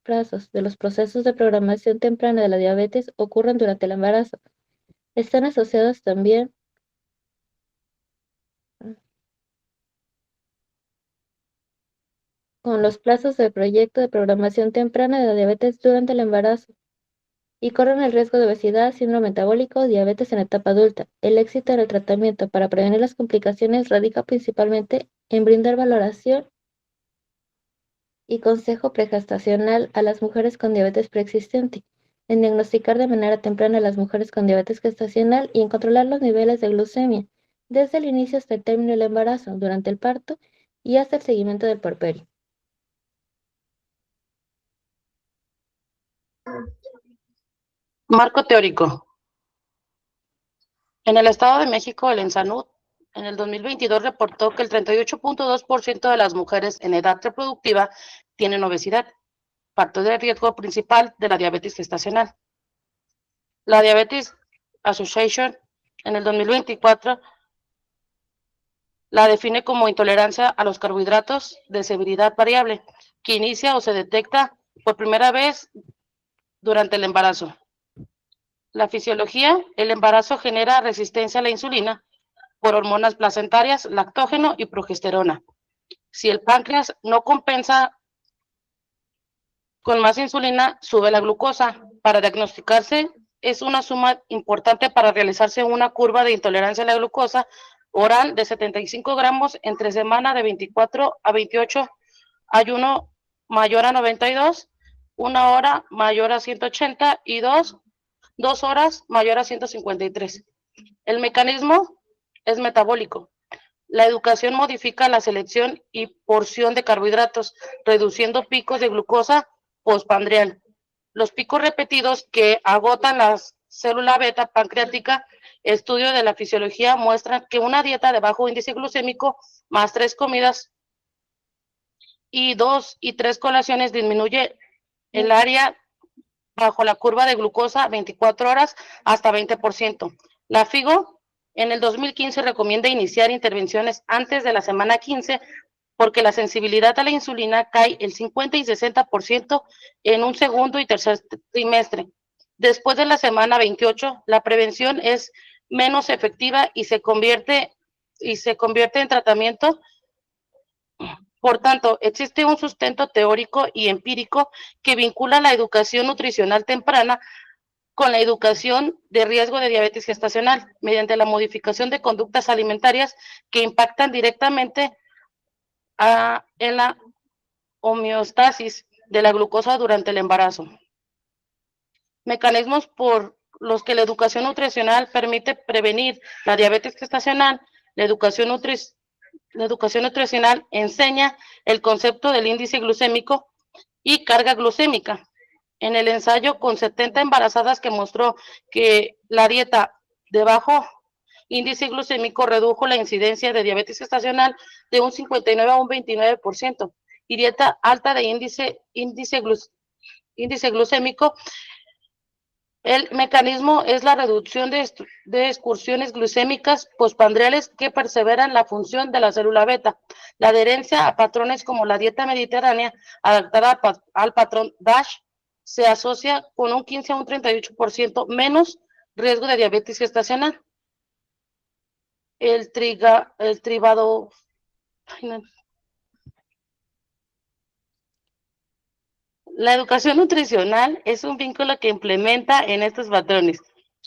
procesos de programación temprana de la diabetes ocurren durante el embarazo. Están asociados también con los plazos del proyecto de programación temprana de la diabetes durante el embarazo y corren el riesgo de obesidad, síndrome metabólico o diabetes en etapa adulta. El éxito en el tratamiento para prevenir las complicaciones radica principalmente en brindar valoración y consejo pregestacional a las mujeres con diabetes preexistente, en diagnosticar de manera temprana a las mujeres con diabetes gestacional y en controlar los niveles de glucemia desde el inicio hasta el término del embarazo, durante el parto y hasta el seguimiento del puerperio. Marco teórico. En el Estado de México, el ENSANUD en el 2022 reportó que el 38.2% de las mujeres en edad reproductiva tienen obesidad, factor de riesgo principal de la diabetes gestacional. La Diabetes Association en el 2024 la define como intolerancia a los carbohidratos de severidad variable, que inicia o se detecta por primera vez durante el embarazo. La fisiología, el embarazo genera resistencia a la insulina por hormonas placentarias, lactógeno y progesterona. Si el páncreas no compensa con más insulina, sube la glucosa. Para diagnosticarse, es una suma importante para realizarse una curva de intolerancia a la glucosa oral de 75 gramos entre semana de 24 a 28, ayuno mayor a 92, 1 hora mayor a 180 y 2 horas mayor a 153. El mecanismo es metabólico. La educación modifica la selección y porción de carbohidratos, reduciendo picos de glucosa postprandial. Los picos repetidos que agotan la célula beta pancreática, estudio de la fisiología muestran que una dieta de bajo índice glucémico más 3 comidas y 2 y 3 colaciones disminuye el área bajo la curva de glucosa 24 horas hasta 20%. La FIGO en el 2015 recomienda iniciar intervenciones antes de la semana 15 porque la sensibilidad a la insulina cae el 50 y 60% en un segundo y tercer trimestre. Después de la semana 28, la prevención es menos efectiva y se convierte en tratamiento. Por tanto, existe un sustento teórico y empírico que vincula la educación nutricional temprana con la educación de riesgo de diabetes gestacional mediante la modificación de conductas alimentarias que impactan directamente en la homeostasis de la glucosa durante el embarazo. Mecanismos por los que la educación nutricional permite prevenir la diabetes gestacional. La educación nutricional enseña el concepto del índice glucémico y carga glucémica. En el ensayo con 70 embarazadas que mostró que la dieta de bajo índice glucémico redujo la incidencia de diabetes gestacional de un 59 a un 29%, y dieta alta de índice glucémico. El mecanismo es la reducción de excursiones glucémicas postprandiales que perseveran la función de la célula beta. La adherencia a patrones como la dieta mediterránea, adaptada al patrón DASH, se asocia con un 15 a un 38% menos riesgo de diabetes gestacional. El tribado... Ay, no. La educación nutricional es un vínculo que implementa en estos patrones.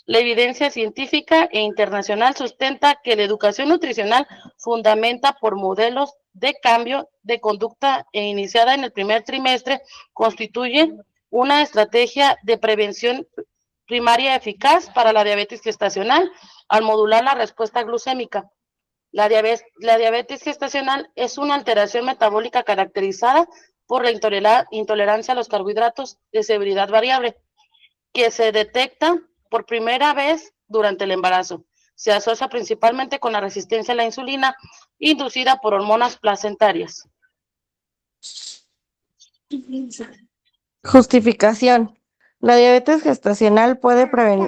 La evidencia científica e internacional sustenta que la educación nutricional fundamenta por modelos de cambio de conducta iniciada en el primer trimestre constituye una estrategia de prevención primaria eficaz para la diabetes gestacional al modular la respuesta glucémica. La diabetes gestacional es una alteración metabólica caracterizada por la intolerancia a los carbohidratos de severidad variable, que se detecta por primera vez durante el embarazo. Se asocia principalmente con la resistencia a la insulina inducida por hormonas placentarias. Justificación. La diabetes gestacional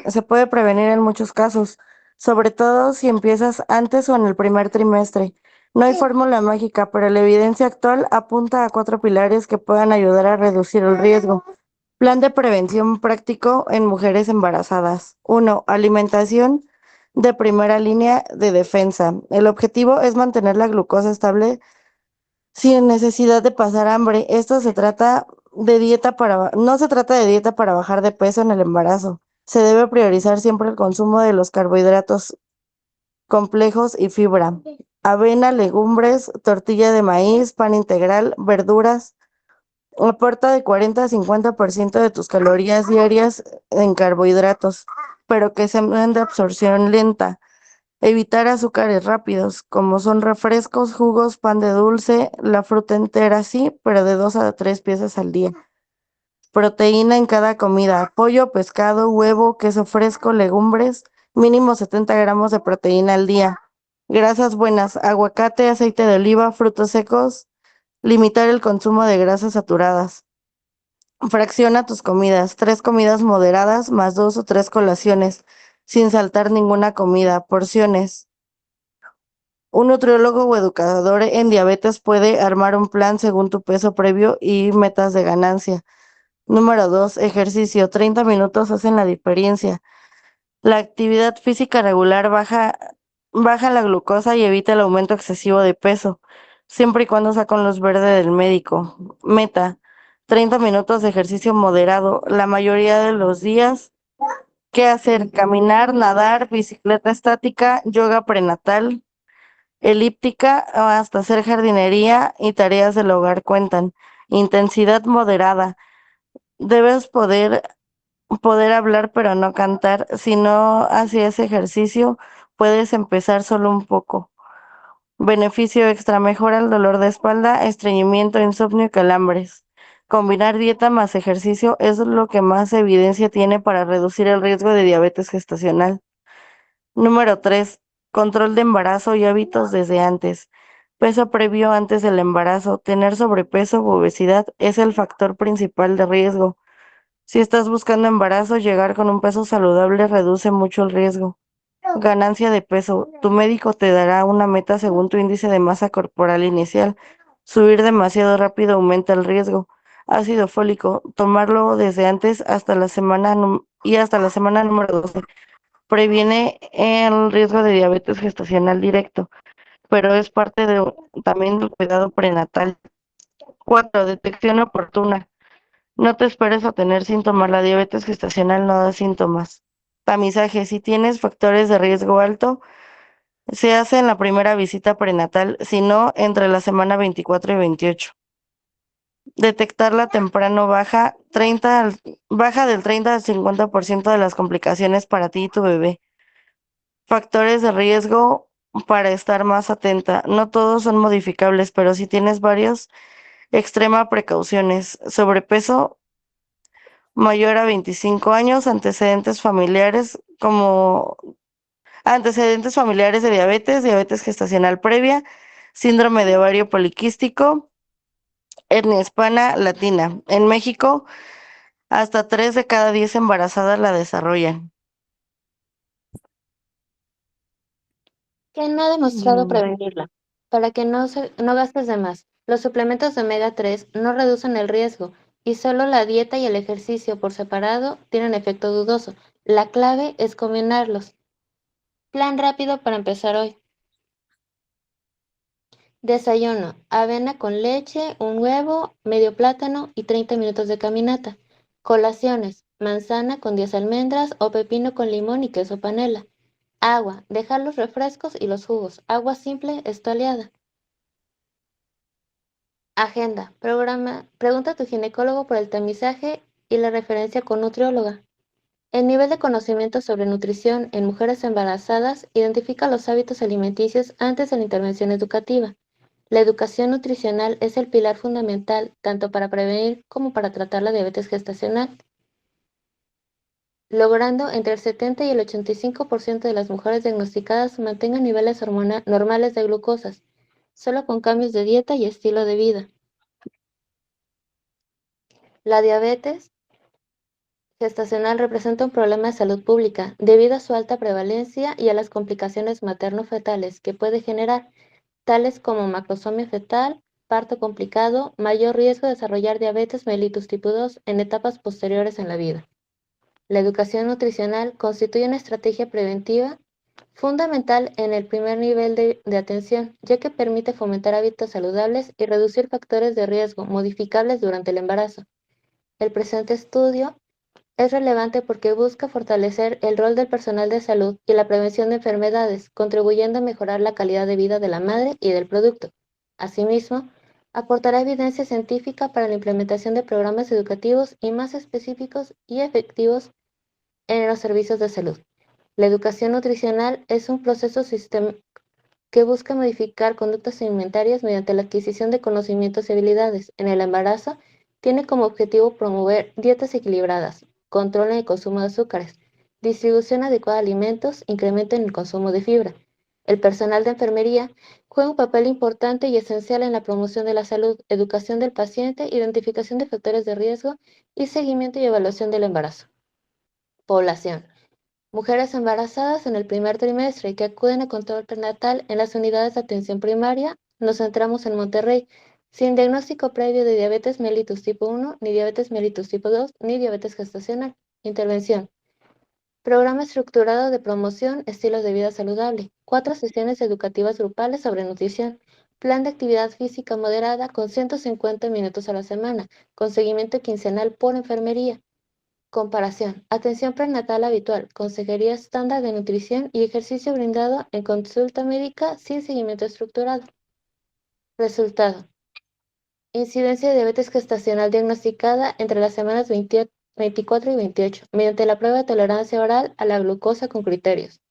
se puede prevenir en muchos casos, sobre todo si empiezas antes o en el primer trimestre. No hay fórmula mágica, pero la evidencia actual apunta a 4 pilares que puedan ayudar a reducir el riesgo. Plan de prevención práctico en mujeres embarazadas. 1. Alimentación de primera línea de defensa. El objetivo es mantener la glucosa estable sin necesidad de pasar hambre. Esto se trata no se trata de dieta para bajar de peso en el embarazo. Se debe priorizar siempre el consumo de los carbohidratos complejos y fibra. Avena, legumbres, tortilla de maíz, pan integral, verduras. Aporta de 40 a 50% de tus calorías diarias en carbohidratos, pero que sean de absorción lenta. Evitar azúcares rápidos, como son refrescos, jugos, pan de dulce, la fruta entera sí, pero de 2 a 3 piezas al día. Proteína en cada comida, pollo, pescado, huevo, queso fresco, legumbres, mínimo 70 gramos de proteína al día. Grasas buenas, aguacate, aceite de oliva, frutos secos. Limitar el consumo de grasas saturadas. Fracciona tus comidas, 3 comidas moderadas más 2 o 3 colaciones, sin saltar ninguna comida. Porciones. Un nutriólogo o educador en diabetes puede armar un plan según tu peso previo y metas de ganancia. Número 2. Ejercicio. 30 minutos hacen la diferencia. La actividad física regular baja la glucosa y evita el aumento excesivo de peso, siempre y cuando sea con luz verde del médico. Meta. 30 minutos de ejercicio moderado, la mayoría de los días. ¿Qué hacer? Caminar, nadar, bicicleta estática, yoga prenatal, elíptica, o hasta hacer jardinería y tareas del hogar cuentan. Intensidad moderada. Debes poder hablar pero no cantar. Si no hacías ejercicio, puedes empezar solo un poco. Beneficio extra: mejora el dolor de espalda, estreñimiento, insomnio y calambres. Combinar dieta más ejercicio es lo que más evidencia tiene para reducir el riesgo de diabetes gestacional. Número 3. Control de embarazo y hábitos desde antes. Peso previo antes del embarazo. Tener sobrepeso u obesidad es el factor principal de riesgo. Si estás buscando embarazo, llegar con un peso saludable reduce mucho el riesgo. Ganancia de peso. Tu médico te dará una meta según tu índice de masa corporal inicial. Subir demasiado rápido aumenta el riesgo. Ácido fólico. Tomarlo desde antes hasta la semana número 12. Previene el riesgo de diabetes gestacional directo, pero es parte también del cuidado prenatal. 4. Detección oportuna. No te esperes a tener síntomas. La diabetes gestacional no da síntomas. Tamizaje. Si tienes factores de riesgo alto, se hace en la primera visita prenatal, si no, entre la semana 24 y 28. Detectarla temprano baja del 30 al 50% de las complicaciones para ti y tu bebé. Factores de riesgo para estar más atenta. No todos son modificables, pero si tienes varios, extrema precauciones. Sobrepeso mayor a 25 años, antecedentes familiares como Antecedentes familiares de diabetes, diabetes gestacional previa, síndrome de ovario poliquístico, etnia hispana latina. En México, hasta 3 de cada 10 embarazadas la desarrollan. Que no ha demostrado Mm, prevenirla. Para que no gastes de más. Los suplementos de omega 3 no reducen el riesgo y solo la dieta y el ejercicio por separado tienen efecto dudoso. La clave es combinarlos. Plan rápido para empezar hoy. Desayuno: avena con leche, un huevo, medio plátano y 30 minutos de caminata. Colaciones: manzana con 10 almendras o pepino con limón y queso panela. Agua: dejar los refrescos y los jugos. Agua simple estualeada. Agenda: pregunta a tu ginecólogo por el tamizaje y la referencia con nutrióloga. El nivel de conocimiento sobre nutrición en mujeres embarazadas identifica los hábitos alimenticios antes de la intervención educativa. La educación nutricional es el pilar fundamental tanto para prevenir como para tratar la diabetes gestacional, logrando entre el 70 y el 85% de las mujeres diagnosticadas mantengan niveles normales de glucosas, solo con cambios de dieta y estilo de vida. La diabetes gestacional representa un problema de salud pública debido a su alta prevalencia y a las complicaciones materno-fetales que puede generar, tales como macrosomia fetal, parto complicado, mayor riesgo de desarrollar diabetes mellitus tipo 2 en etapas posteriores en la vida. La educación nutricional constituye una estrategia preventiva fundamental en el primer nivel de atención, ya que permite fomentar hábitos saludables y reducir factores de riesgo modificables durante el embarazo. El presente estudio es relevante porque busca fortalecer el rol del personal de salud y la prevención de enfermedades, contribuyendo a mejorar la calidad de vida de la madre y del producto. Asimismo, aportará evidencia científica para la implementación de programas educativos y más específicos y efectivos en los servicios de salud. La educación nutricional es un proceso sistemático que busca modificar conductas alimentarias mediante la adquisición de conocimientos y habilidades. En el embarazo, tiene como objetivo promover dietas equilibradas, control en el consumo de azúcares, distribución adecuada de alimentos, incremento en el consumo de fibra. El personal de enfermería juega un papel importante y esencial en la promoción de la salud, educación del paciente, identificación de factores de riesgo y seguimiento y evaluación del embarazo. Población: mujeres embarazadas en el primer trimestre que acuden a control prenatal en las unidades de atención primaria. Nos centramos en Monterrey, sin diagnóstico previo de diabetes mellitus tipo 1, ni diabetes mellitus tipo 2, ni diabetes gestacional. Intervención: programa estructurado de promoción, estilos de vida saludable, 4 sesiones educativas grupales sobre nutrición, plan de actividad física moderada con 150 minutos a la semana, con seguimiento quincenal por enfermería. Comparación: atención prenatal habitual, consejería estándar de nutrición y ejercicio brindado en consulta médica sin seguimiento estructurado. Resultado: incidencia de diabetes gestacional diagnosticada entre las semanas 24 y 28, mediante la prueba de tolerancia oral a la glucosa con criterios.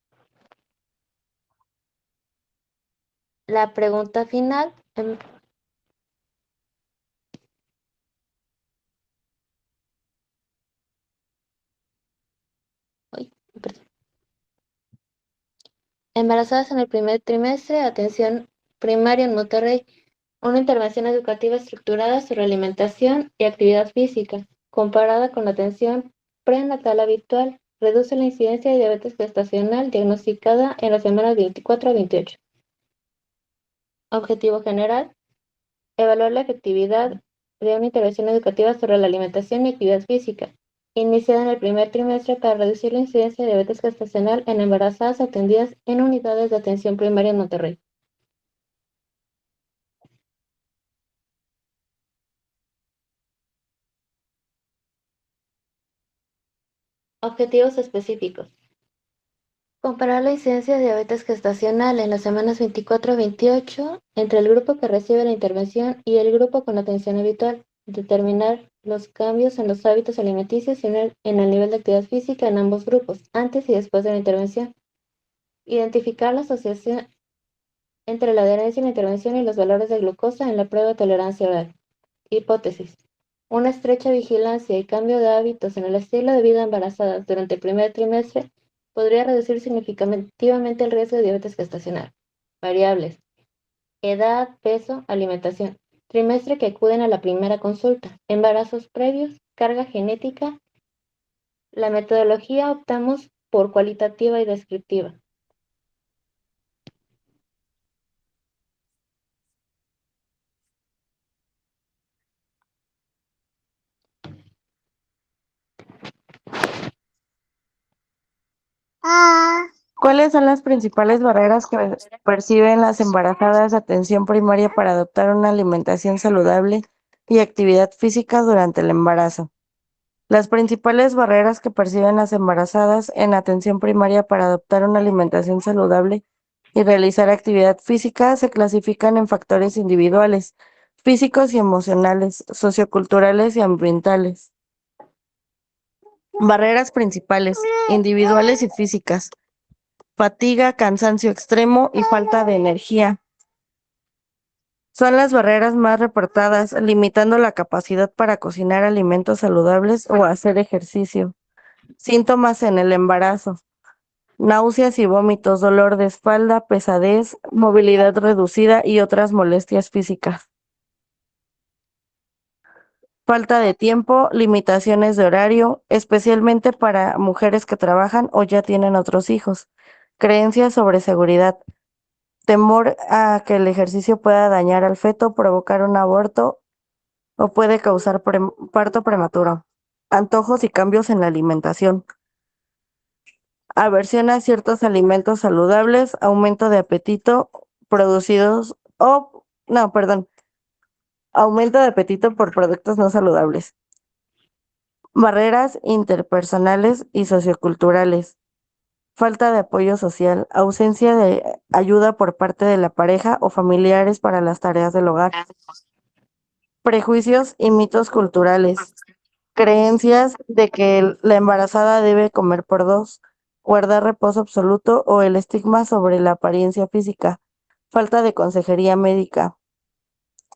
La pregunta final. Ay, perdón. Embarazadas en el primer trimestre, atención primaria en Monterrey. Una intervención educativa estructurada sobre alimentación y actividad física, comparada con la atención prenatal habitual, reduce la incidencia de diabetes gestacional diagnosticada en las semanas 24 a 28. Objetivo general: evaluar la efectividad de una intervención educativa sobre la alimentación y actividad física, iniciada en el primer trimestre para reducir la incidencia de diabetes gestacional en embarazadas atendidas en unidades de atención primaria en Monterrey. Objetivos específicos: comparar la incidencia de diabetes gestacional en las semanas 24 a 28 entre el grupo que recibe la intervención y el grupo con atención habitual. Determinar los cambios en los hábitos alimenticios y en el nivel de actividad física en ambos grupos, antes y después de la intervención. Identificar la asociación entre la adherencia a la intervención y los valores de glucosa en la prueba de tolerancia oral. Hipótesis: una estrecha vigilancia y cambio de hábitos en el estilo de vida embarazadas durante el primer trimestre podría reducir significativamente el riesgo de diabetes gestacional. Variables: edad, peso, alimentación, trimestre que acuden a la primera consulta, embarazos previos, carga genética. La metodología optamos por cualitativa y descriptiva. ¿Cuáles son las principales barreras que perciben las embarazadas de atención primaria para adoptar una alimentación saludable y actividad física durante el embarazo? Las principales barreras que perciben las embarazadas en atención primaria para adoptar una alimentación saludable y realizar actividad física se clasifican en factores individuales, físicos y emocionales, socioculturales y ambientales. Barreras principales, individuales y físicas: fatiga, cansancio extremo y falta de energía. Son las barreras más reportadas, limitando la capacidad para cocinar alimentos saludables o hacer ejercicio. Síntomas en el embarazo: náuseas y vómitos, dolor de espalda, pesadez, movilidad reducida y otras molestias físicas. Falta de tiempo, limitaciones de horario, especialmente para mujeres que trabajan o ya tienen otros hijos. Creencias sobre seguridad: temor a que el ejercicio pueda dañar al feto, provocar un aborto o puede causar parto prematuro. Antojos y cambios en la alimentación: aversión a ciertos alimentos saludables, aumento de apetito aumento de apetito por productos no saludables. Barreras interpersonales y socioculturales: falta de apoyo social, ausencia de ayuda por parte de la pareja o familiares para las tareas del hogar. Prejuicios y mitos culturales: creencias de que la embarazada debe comer por dos, guardar reposo absoluto o el estigma sobre la apariencia física. Falta de consejería médica.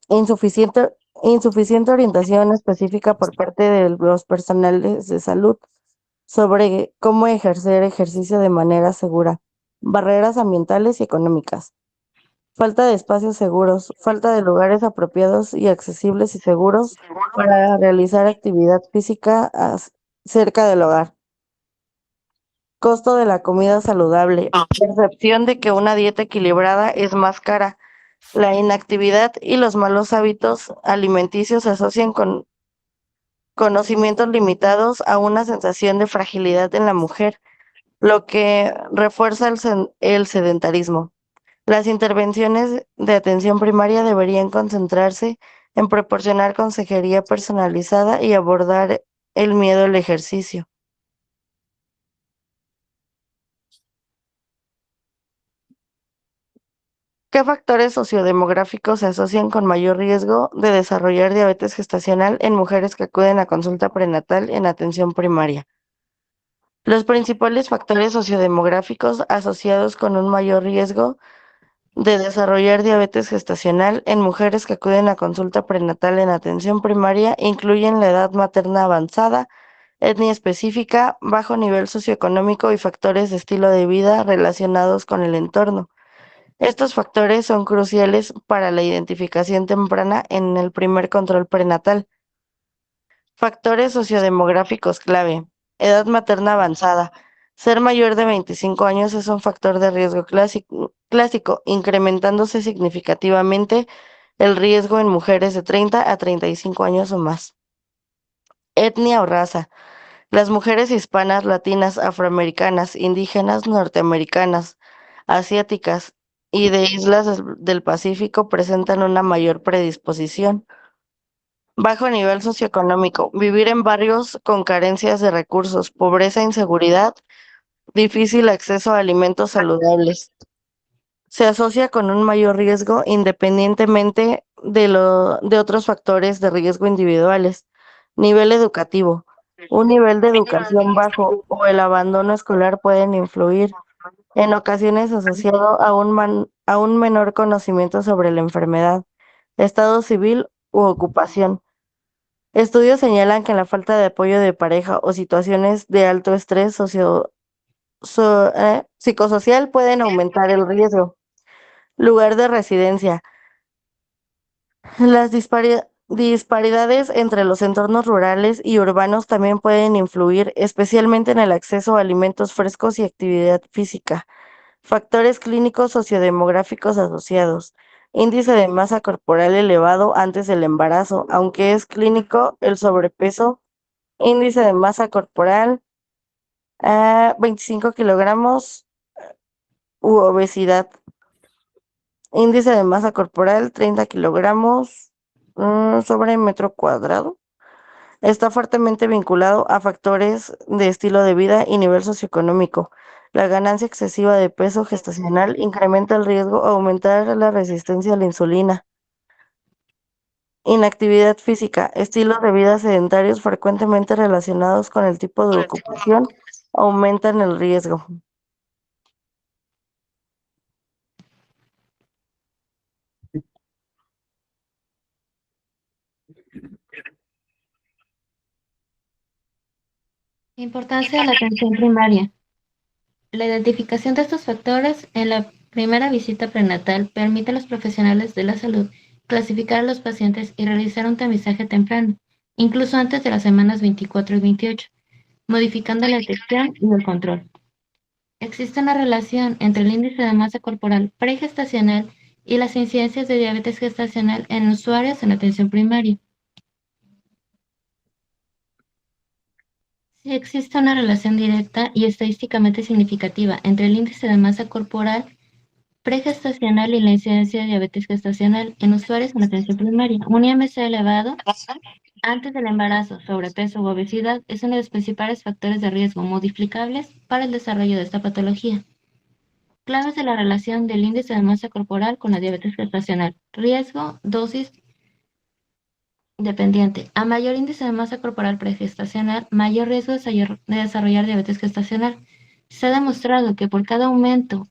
Insuficiente orientación específica por parte de los personales de salud sobre cómo ejercer ejercicio de manera segura. Barreras ambientales y económicas: falta de espacios seguros, falta de lugares apropiados y accesibles y seguros para realizar actividad física cerca del hogar. Costo de la comida saludable: percepción de que una dieta equilibrada es más cara. La inactividad y los malos hábitos alimenticios se asocian con conocimientos limitados a una sensación de fragilidad en la mujer, lo que refuerza el sedentarismo. Las intervenciones de atención primaria deberían concentrarse en proporcionar consejería personalizada y abordar el miedo al ejercicio. ¿Qué factores sociodemográficos se asocian con mayor riesgo de desarrollar diabetes gestacional en mujeres que acuden a consulta prenatal en atención primaria? Los principales factores sociodemográficos asociados con un mayor riesgo de desarrollar diabetes gestacional en mujeres que acuden a consulta prenatal en atención primaria incluyen la edad materna avanzada, etnia específica, bajo nivel socioeconómico y factores de estilo de vida relacionados con el entorno. Estos factores son cruciales para la identificación temprana en el primer control prenatal. Factores sociodemográficos clave: edad materna avanzada. Ser mayor de 25 años es un factor de riesgo clásico, incrementándose significativamente el riesgo en mujeres de 30 a 35 años o más. Etnia o raza. Las mujeres hispanas, latinas, afroamericanas, indígenas, norteamericanas, asiáticas y de islas del Pacífico presentan una mayor predisposición. Bajo nivel socioeconómico: vivir en barrios con carencias de recursos, pobreza, inseguridad, difícil acceso a alimentos saludables. Se asocia con un mayor riesgo independientemente de otros factores de riesgo individuales. Nivel educativo: un nivel de educación bajo o el abandono escolar pueden influir, en ocasiones asociado a un menor conocimiento sobre la enfermedad, estado civil u ocupación. Estudios señalan que la falta de apoyo de pareja o situaciones de alto estrés psicosocial pueden aumentar el riesgo. Lugar de residencia. Las disparidades entre los entornos rurales y urbanos también pueden influir, especialmente en el acceso a alimentos frescos y actividad física. Factores clínicos sociodemográficos asociados. Índice de masa corporal elevado antes del embarazo, aunque es clínico el sobrepeso. Índice de masa corporal 25 kilogramos u obesidad. Índice de masa corporal 30 kilogramos sobre metro cuadrado. Está fuertemente vinculado a factores de estilo de vida y nivel socioeconómico. La ganancia excesiva de peso gestacional incrementa el riesgo a aumentar la resistencia a la insulina. Inactividad física, estilos de vida sedentarios frecuentemente relacionados con el tipo de ocupación aumentan el riesgo. Importancia de la atención primaria. La identificación de estos factores en la primera visita prenatal permite a los profesionales de la salud clasificar a los pacientes y realizar un tamizaje temprano, incluso antes de las semanas 24 y 28, modificando la detección y el control. Existe una relación entre el índice de masa corporal pregestacional y las incidencias de diabetes gestacional en usuarios en atención primaria. Sí existe una relación directa y estadísticamente significativa entre el índice de masa corporal pregestacional y la incidencia de diabetes gestacional en usuarios en atención primaria. Un IMC elevado antes del embarazo, sobrepeso u obesidad es uno de los principales factores de riesgo modificables para el desarrollo de esta patología. Claves de la relación del índice de masa corporal con la diabetes gestacional. Riesgo, dosis dependiente. A mayor índice de masa corporal pregestacional, mayor riesgo de desarrollar diabetes gestacional. Se ha demostrado que por cada aumento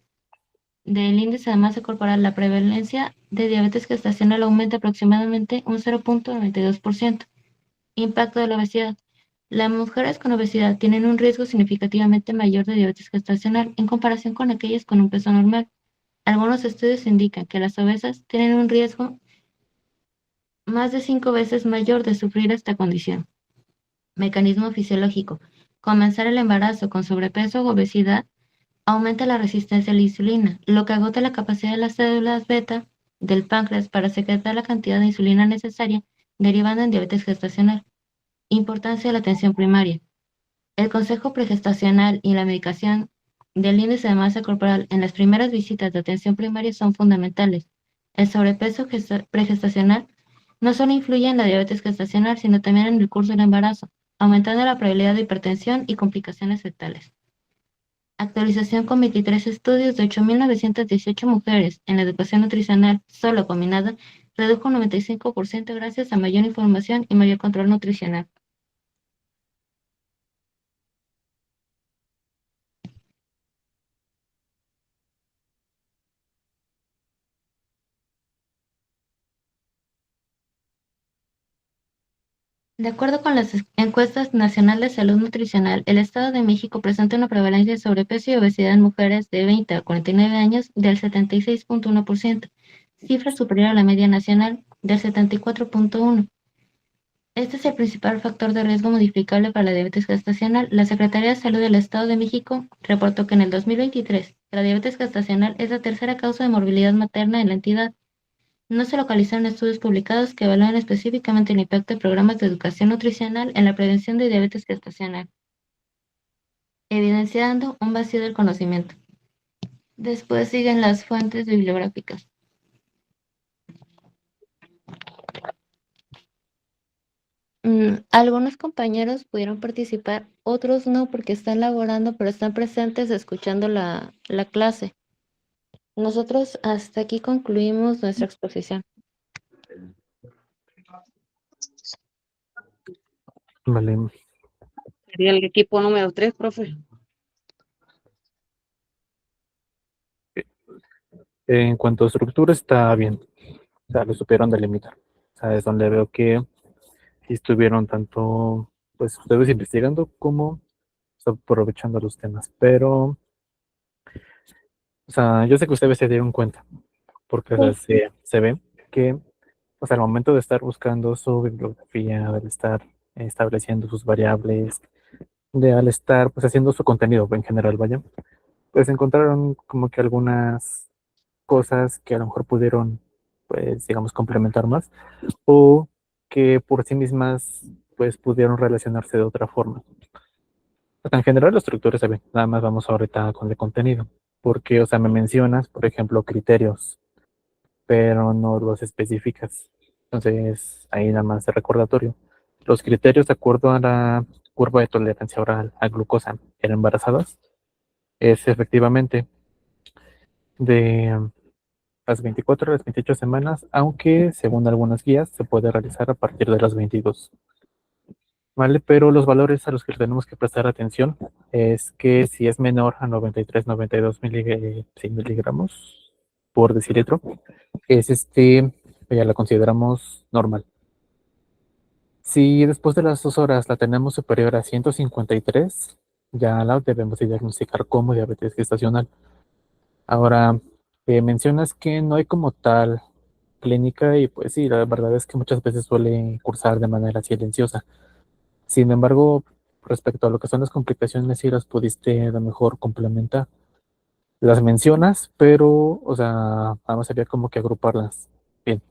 del índice de masa corporal, la prevalencia de diabetes gestacional aumenta aproximadamente un 0.92%. Impacto de la obesidad. Las mujeres con obesidad tienen un riesgo significativamente mayor de diabetes gestacional en comparación con aquellas con un peso normal. Algunos estudios indican que las obesas tienen un riesgo más de 5 veces mayor de sufrir esta condición. Mecanismo fisiológico. Comenzar el embarazo con sobrepeso o obesidad aumenta la resistencia a la insulina, lo que agota la capacidad de las células beta del páncreas para secretar la cantidad de insulina necesaria, derivando en diabetes gestacional. Importancia de la atención primaria. El consejo pregestacional y la medicación del índice de masa corporal en las primeras visitas de atención primaria son fundamentales. El sobrepeso pregestacional no solo influye en la diabetes gestacional, sino también en el curso del embarazo, aumentando la probabilidad de hipertensión y complicaciones fetales. Actualización con 23 estudios de 8.918 mujeres en la educación nutricional solo combinada redujo un 95% gracias a mayor información y mayor control nutricional. De acuerdo con las encuestas Nacional de Salud Nutricional, el Estado de México presenta una prevalencia de sobrepeso y obesidad en mujeres de 20 a 49 años del 76.1%, cifra superior a la media nacional del 74.1%. Este es el principal factor de riesgo modificable para la diabetes gestacional. La Secretaría de Salud del Estado de México reportó que en el 2023 la diabetes gestacional es la tercera causa de morbilidad materna en la entidad. No se localizaron estudios publicados que evalúen específicamente el impacto de programas de educación nutricional en la prevención de diabetes gestacional, evidenciando un vacío del conocimiento. Después siguen las fuentes bibliográficas. Algunos compañeros pudieron participar, otros no porque están laborando, pero están presentes escuchando la clase. Nosotros hasta aquí concluimos nuestra exposición. Vale. Sería el equipo número 3, profe. En cuanto a estructura, está bien. O sea, lo supieron delimitar. O sea, es donde veo que sí estuvieron tanto, pues, ustedes investigando como aprovechando los temas, pero, o sea, yo sé que ustedes se dieron cuenta, porque o sea, se ve que, o sea, al momento de estar buscando su bibliografía, al estar estableciendo sus variables, al estar pues haciendo su contenido en general, vaya, pues encontraron como que algunas cosas que a lo mejor pudieron, pues, digamos, complementar más, o que por sí mismas, pues, pudieron relacionarse de otra forma. O sea, en general la estructura se ve, nada más vamos ahorita con el contenido, porque, o sea, me mencionas, por ejemplo, criterios, pero no los especificas. Entonces, ahí nada más de recordatorio. Los criterios de acuerdo a la curva de tolerancia oral a glucosa en embarazadas es efectivamente de las 24 a las 28 semanas, aunque según algunas guías se puede realizar a partir de las 22. ¿Vale? Pero los valores a los que tenemos que prestar atención es que si es menor a 93, 92 sí, miligramos por decilitro, es ya la consideramos normal. Si después de las 2 horas la tenemos superior a 153, ya la debemos de diagnosticar como diabetes gestacional. Ahora, mencionas que no hay como tal clínica y pues sí, la verdad es que muchas veces suele cursar de manera silenciosa. Sin embargo, respecto a lo que son las complicaciones, sí las pudiste a lo mejor complementar. Las mencionas, pero, o sea, vamos había como que agruparlas. Bien.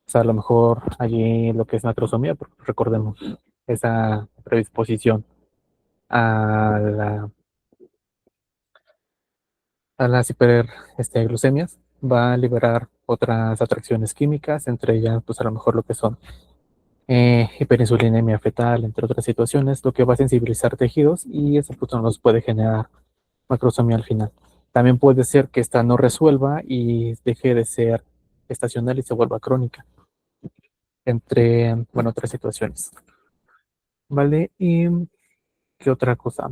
O sea, a lo mejor allí lo que es natrosomía, porque recordemos, esa predisposición a las hiperglucemias va a liberar otras atracciones químicas, entre ellas, pues a lo mejor lo que son hiperinsulinemia fetal, entre otras situaciones, lo que va a sensibilizar tejidos y eso pues, nos puede generar macrosomía al final. También puede ser que esta no resuelva y deje de ser estacional y se vuelva crónica, entre, bueno, otras situaciones. ¿Vale? ¿Y qué otra cosa?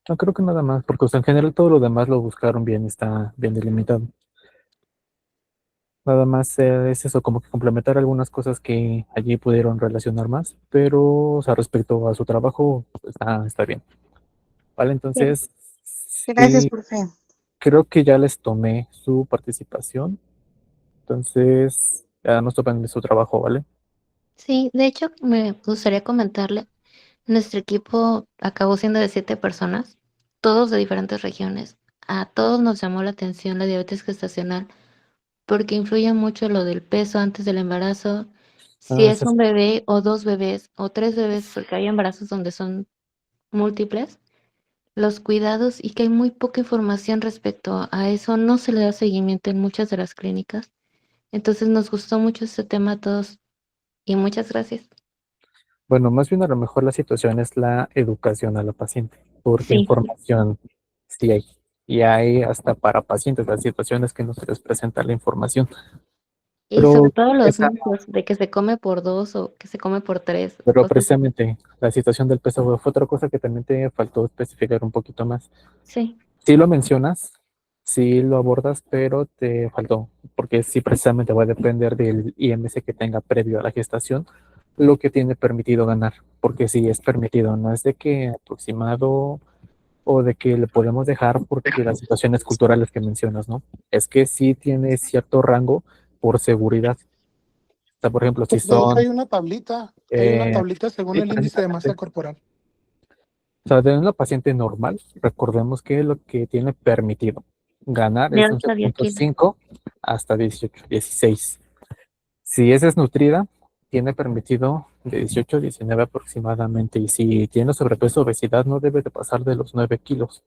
No creo que nada más, porque o sea, en general todo lo demás lo buscaron bien, está bien delimitado. Nada más es eso, como que complementar algunas cosas que allí pudieron relacionar más, pero, o sea, respecto a su trabajo, está bien. Vale, Sí. entonces, Gracias, sí, profe. creo que ya les tomé su participación, entonces, ya nos topan su trabajo, ¿vale? Sí, de hecho, me gustaría comentarle, nuestro equipo acabó siendo de 7 personas, todos de diferentes regiones. A todos nos llamó la atención la diabetes gestacional porque influye mucho lo del peso antes del embarazo, si Ah, es un bebé o 2 bebés o 3 bebés, porque hay embarazos donde son múltiples, los cuidados y que hay muy poca información respecto a eso, no se le da seguimiento en muchas de las clínicas. Entonces nos gustó mucho este tema a todos y muchas gracias. bueno, más bien a lo mejor la situación es la educación a la paciente, porque Sí, información sí hay, y hay hasta para pacientes las situaciones que no se les presenta la información, y sobre pero todo los esa mitos de que se come por 2 o que se come por 3, Pero cosas. precisamente la situación del peso fue otra cosa que también te faltó especificar un poquito más. Sí, Sí lo mencionas, sí lo abordas, pero te faltó, porque sí precisamente va a depender del IMC que tenga previo a la gestación, lo que tiene permitido ganar, porque sí es permitido, no es de que aproximado o de que le podemos dejar porque las situaciones culturales que mencionas, ¿no? Es que sí tiene cierto rango por seguridad. O sea, por ejemplo, si De hecho, son... hay una eh, tablita según sí, el índice de precisamente. masa corporal. O sea, de una paciente normal, recordemos que lo que tiene permitido ganar de es 8 a 10 kilos. 11.5 hasta 18, 16. Si esa es nutrida, tiene permitido de 18 a 19 aproximadamente. Y si tiene sobrepeso, obesidad, no debe de pasar de los 9 kilos.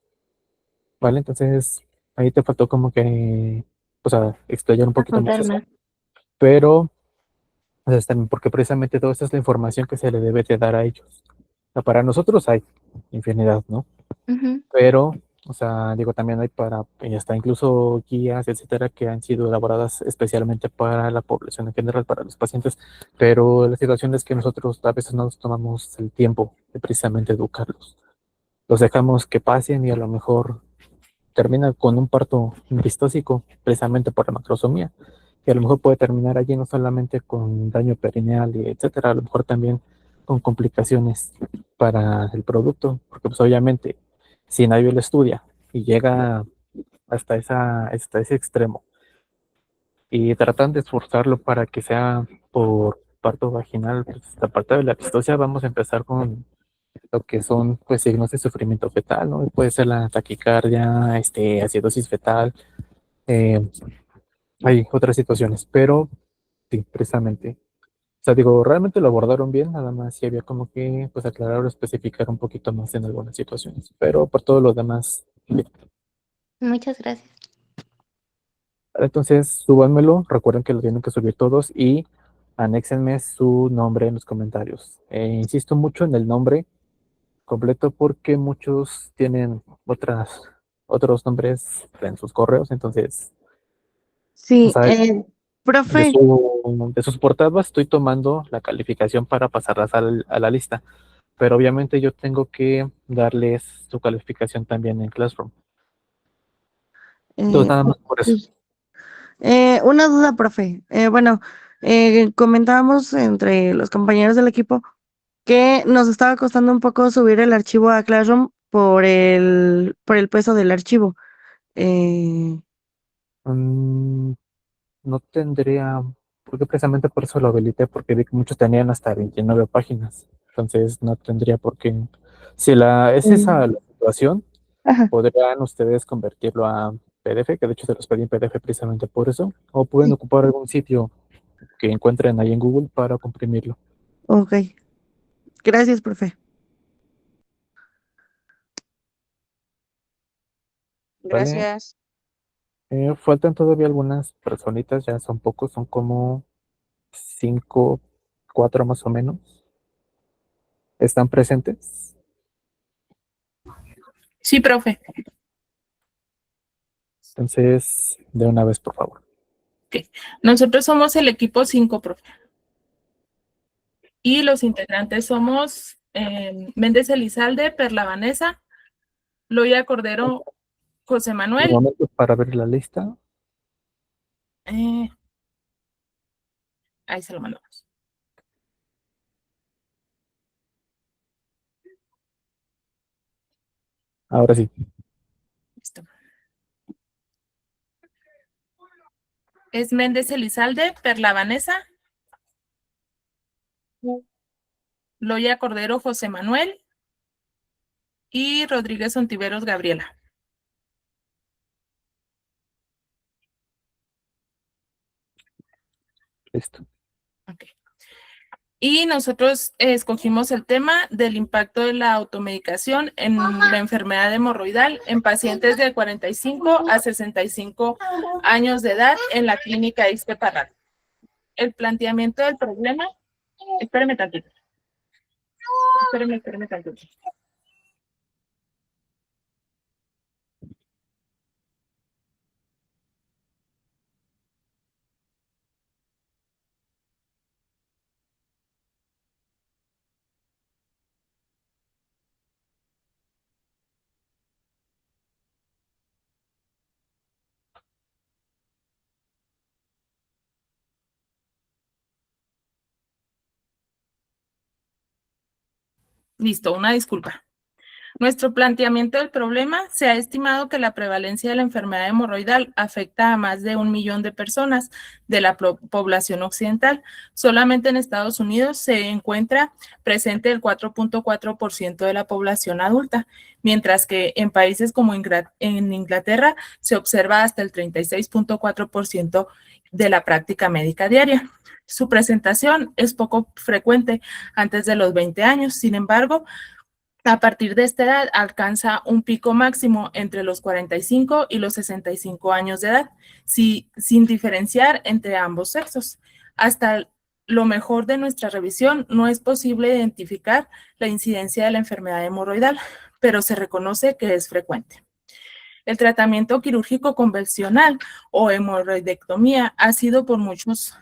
¿Vale? Entonces, ahí te faltó como que, o sea, explayar un poquito más Apuntar eso. más. Pero, o sea, también porque precisamente toda esta es la información que se le debe de dar a ellos. O sea, para nosotros hay infinidad, ¿no? Ujú. Pero, o sea, digo, también hay para, y hasta incluso guías, etcétera, que han sido elaboradas especialmente para la población en general, para los pacientes, pero la situación es que nosotros a veces no nos tomamos el tiempo de precisamente educarlos. Los dejamos que pasen y a lo mejor terminan con un parto distóxico, precisamente por la macrosomía, que a lo mejor puede terminar allí no solamente con daño perineal y etcétera, a lo mejor también con complicaciones para el producto, porque pues obviamente si nadie lo estudia y llega hasta ese extremo y tratan de esforzarlo para que sea por parto vaginal, pues esta parte de la distosia, vamos a empezar con lo que son pues signos de sufrimiento fetal, ¿no? Puede ser la taquicardia, acidosis fetal, eh, hay otras situaciones, pero sí, precisamente. O sea, digo, realmente lo abordaron bien, nada más si había como que pues aclarar o especificar un poquito más en algunas situaciones, pero por todo lo demás, bien. Muchas gracias. Entonces, súbanmelo, recuerden que lo tienen que subir todos y anéxenme su nombre en los comentarios. Insisto mucho en el nombre completo porque muchos tienen otros nombres en sus correos, entonces, o Sí, sea, profe, de sus portadas estoy tomando la calificación para pasarlas a la lista, pero obviamente yo tengo que darles su calificación también en Classroom. Entonces, eh, nada más por eso. sí. Una duda, profe. Bueno, comentábamos entre los compañeros del equipo que nos estaba costando un poco subir el archivo a Classroom por el peso del archivo. Eh, Mm, no tendría, porque precisamente por eso lo habilité, porque vi que muchos tenían hasta 29 páginas. Entonces no tendría por qué. Si es esa mm, la situación, ajá, podrían ustedes convertirlo a PDF, que de hecho se los pedí en PDF precisamente por eso, o pueden sí, ocupar algún sitio que encuentren ahí en Google para comprimirlo. ok. Gracias, profe. ¿Vale? Gracias. Faltan todavía algunas personitas, ya son pocos, son como 5, 4 más o menos. ¿Están presentes? Sí, profe. Entonces, de una vez, por favor. Nosotros somos el equipo 5, profe. Y los integrantes somos Méndez Elizalde, Perla Vanessa, Loya Cordero, José Un Manuel. momento para ver la lista. eh, ahí se lo mandamos. Ahora sí. Listo. Es Méndez Elizalde, Perla Vanessa, Loya Cordero, José Manuel y Rodríguez Ontiveros, Gabriela. Listo. Ok. Y nosotros escogimos el tema del impacto de la automedicación en la enfermedad hemorroidal en pacientes de 45 a 65 años de edad en la clínica Ixte Parral. El planteamiento del problema, espérame tantito. Espérame tantito. Listo, una disculpa. Nuestro planteamiento del problema: se ha estimado que la prevalencia de la enfermedad hemorroidal afecta a más de 1 millón de personas de la población occidental. Solamente en Estados Unidos se encuentra presente el 4.4% de la población adulta, mientras que en países como en Inglaterra se observa hasta el 36.4% de la práctica médica diaria. Su presentación es poco frecuente antes de los 20 años, sin embargo, a partir de esta edad alcanza un pico máximo entre los 45 y los 65 años de edad, sin diferenciar entre ambos sexos. Hasta lo mejor de nuestra revisión no es posible identificar la incidencia de la enfermedad hemorroidal, pero se reconoce que es frecuente. El tratamiento quirúrgico convencional o hemorroidectomía ha sido por muchos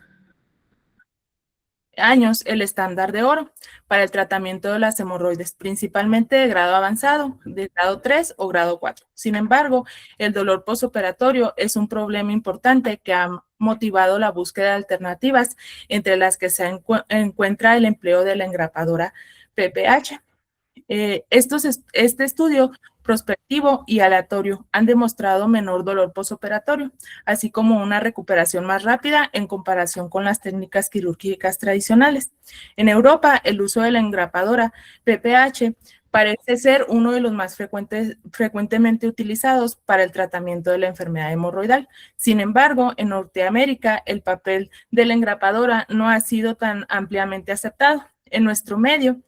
años el estándar de oro para el tratamiento de las hemorroides, principalmente de grado avanzado, de grado 3 o grado 4. Sin embargo, el dolor postoperatorio es un problema importante que ha motivado la búsqueda de alternativas, entre las que se encuentra el empleo de la engrapadora PPH. Este estudio prospectivo y aleatorio han demostrado menor dolor postoperatorio, así como una recuperación más rápida en comparación con las técnicas quirúrgicas tradicionales. En Europa, el uso de la engrapadora PPH parece ser uno de los más frecuentemente utilizados para el tratamiento de la enfermedad hemorroidal. Sin embargo, en Norteamérica, el papel de la engrapadora no ha sido tan ampliamente aceptado. En nuestro medio,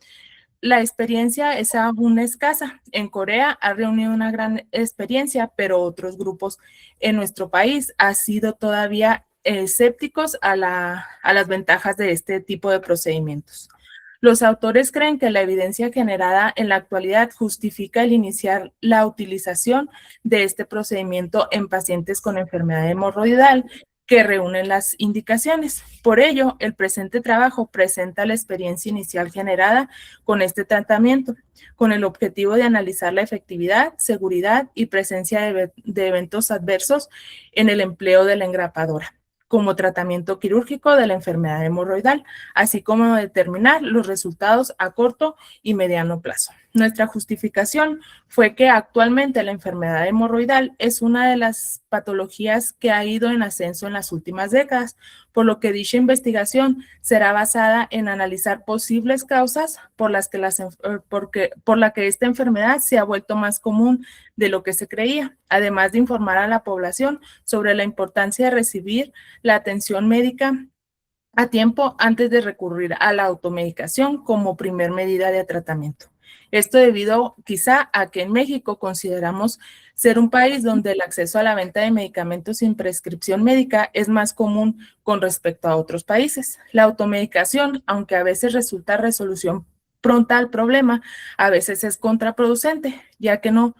la experiencia es aún escasa. En Corea ha reunido una gran experiencia, pero otros grupos en nuestro país han sido todavía escépticos a las ventajas de este tipo de procedimientos. Los autores creen que la evidencia generada en la actualidad justifica el iniciar la utilización de este procedimiento en pacientes con enfermedad hemorroidal que reúnen las indicaciones. Por ello, el presente trabajo presenta la experiencia inicial generada con este tratamiento, con el objetivo de analizar la efectividad, seguridad y presencia de eventos adversos en el empleo de la engrapadora como tratamiento quirúrgico de la enfermedad hemorroidal, así como determinar los resultados a corto y mediano plazo. Nuestra justificación fue que actualmente la enfermedad hemorroidal es una de las patologías que ha ido en ascenso en las últimas décadas, por lo que dicha investigación será basada en analizar posibles causas por la que esta enfermedad se ha vuelto más común de lo que se creía, además de informar a la población sobre la importancia de recibir la atención médica a tiempo antes de recurrir a la automedicación como primer medida de tratamiento. Esto debido quizá a que en México consideramos ser un país donde el acceso a la venta de medicamentos sin prescripción médica es más común con respecto a otros países. La automedicación, aunque a veces resulta resolución pronta al problema, a veces es contraproducente, ya que no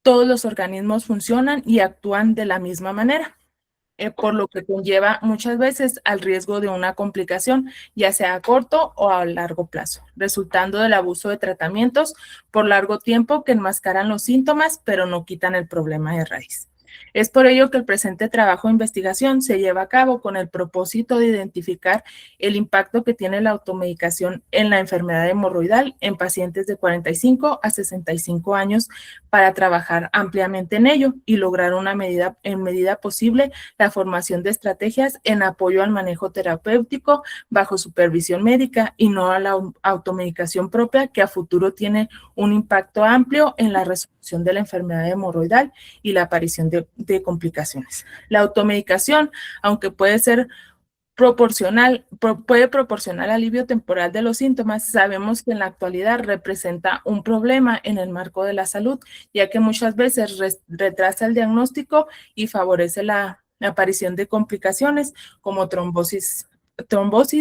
todos los organismos funcionan y actúan de la misma manera, por lo que conlleva muchas veces al riesgo de una complicación, ya sea a corto o a largo plazo, resultando del abuso de tratamientos por largo tiempo que enmascaran los síntomas, pero no quitan el problema de raíz. Es por ello que el presente trabajo de investigación se lleva a cabo con el propósito de identificar el impacto que tiene la automedicación en la enfermedad hemorroidal en pacientes de 45 a 65 años para trabajar ampliamente en ello y lograr en medida posible la formación de estrategias en apoyo al manejo terapéutico bajo supervisión médica y no a la automedicación propia que a futuro tiene un impacto amplio en la resolución de la enfermedad hemorroidal y la aparición de complicaciones. La automedicación, aunque puede proporcionar alivio temporal de los síntomas, sabemos que en la actualidad representa un problema en el marco de la salud, ya que muchas veces retrasa el diagnóstico y favorece la aparición de complicaciones como trombosis,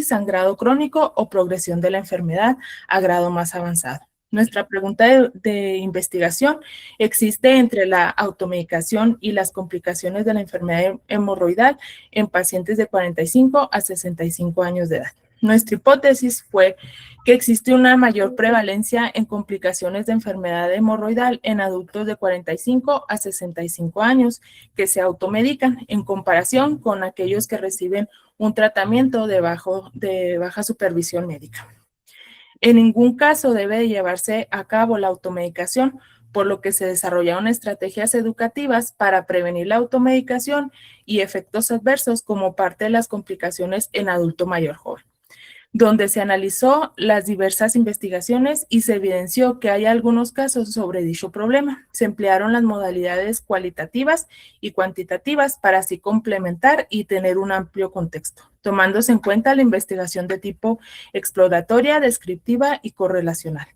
sangrado crónico o progresión de la enfermedad a grado más avanzado. Nuestra pregunta de investigación: ¿existe entre la automedicación y las complicaciones de la enfermedad hemorroidal en pacientes de 45 a 65 años de edad? Nuestra hipótesis fue que existe una mayor prevalencia en complicaciones de enfermedad hemorroidal en adultos de 45 a 65 años que se automedican en comparación con aquellos que reciben un tratamiento de baja supervisión médica. En ningún caso debe de llevarse a cabo la automedicación, por lo que se desarrollaron estrategias educativas para prevenir la automedicación y efectos adversos como parte de las complicaciones en adulto mayor joven, donde se analizó las diversas investigaciones y se evidenció que hay algunos casos sobre dicho problema. Se emplearon las modalidades cualitativas y cuantitativas para así complementar y tener un amplio contexto, tomándose en cuenta la investigación de tipo exploratoria, descriptiva y correlacional.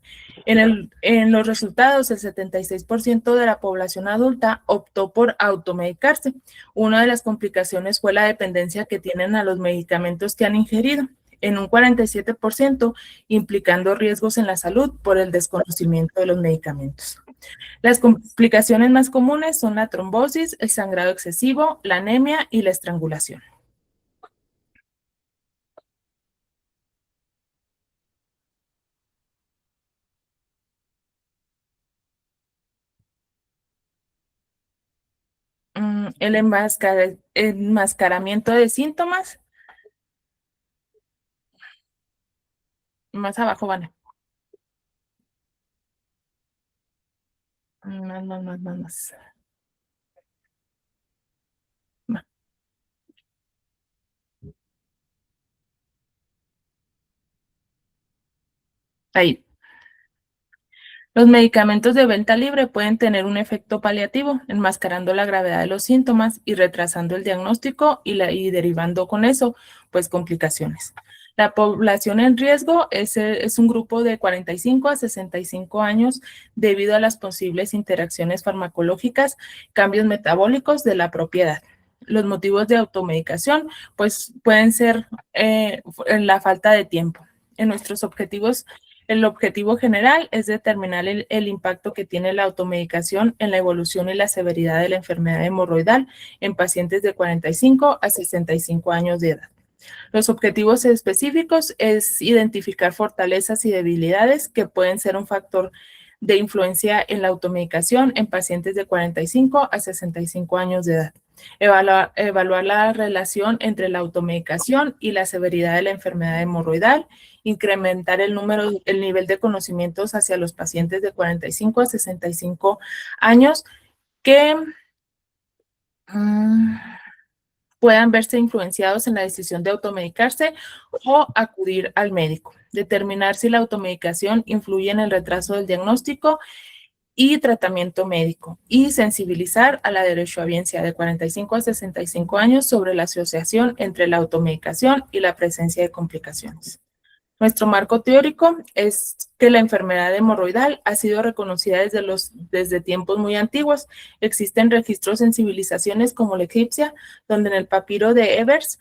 En los resultados, el 76% de la población adulta optó por automedicarse. Una de las complicaciones fue la dependencia que tienen a los medicamentos que han ingerido, en un 47%, implicando riesgos en la salud por el desconocimiento de los medicamentos. Las complicaciones más comunes son la trombosis, el sangrado excesivo, la anemia y la estrangulación. El enmascaramiento de síntomas. Más abajo, van. Más. Va. Ahí. Los medicamentos de venta libre pueden tener un efecto paliativo, enmascarando la gravedad de los síntomas y retrasando el diagnóstico y derivando con eso, pues, complicaciones. La población en riesgo es un grupo de 45 a 65 años debido a las posibles interacciones farmacológicas, cambios metabólicos de la propiedad. Los motivos de automedicación, pues, pueden ser la falta de tiempo. En nuestros objetivos, el objetivo general es determinar el impacto que tiene la automedicación en la evolución y la severidad de la enfermedad hemorroidal en pacientes de 45 a 65 años de edad. Los objetivos específicos es identificar fortalezas y debilidades que pueden ser un factor de influencia en la automedicación en pacientes de 45 a 65 años de edad. Evaluar la relación entre la automedicación y la severidad de la enfermedad hemorroidal, incrementar el nivel de conocimientos hacia los pacientes de 45 a 65 años que puedan verse influenciados en la decisión de automedicarse o acudir al médico. Determinar si la automedicación influye en el retraso del diagnóstico y tratamiento médico, y sensibilizar a la derechohabiencia de 45 a 65 años sobre la asociación entre la automedicación y la presencia de complicaciones. Nuestro marco teórico es que la enfermedad hemorroidal ha sido reconocida desde tiempos muy antiguos. Existen registros en civilizaciones como la egipcia, donde en el papiro de Ebers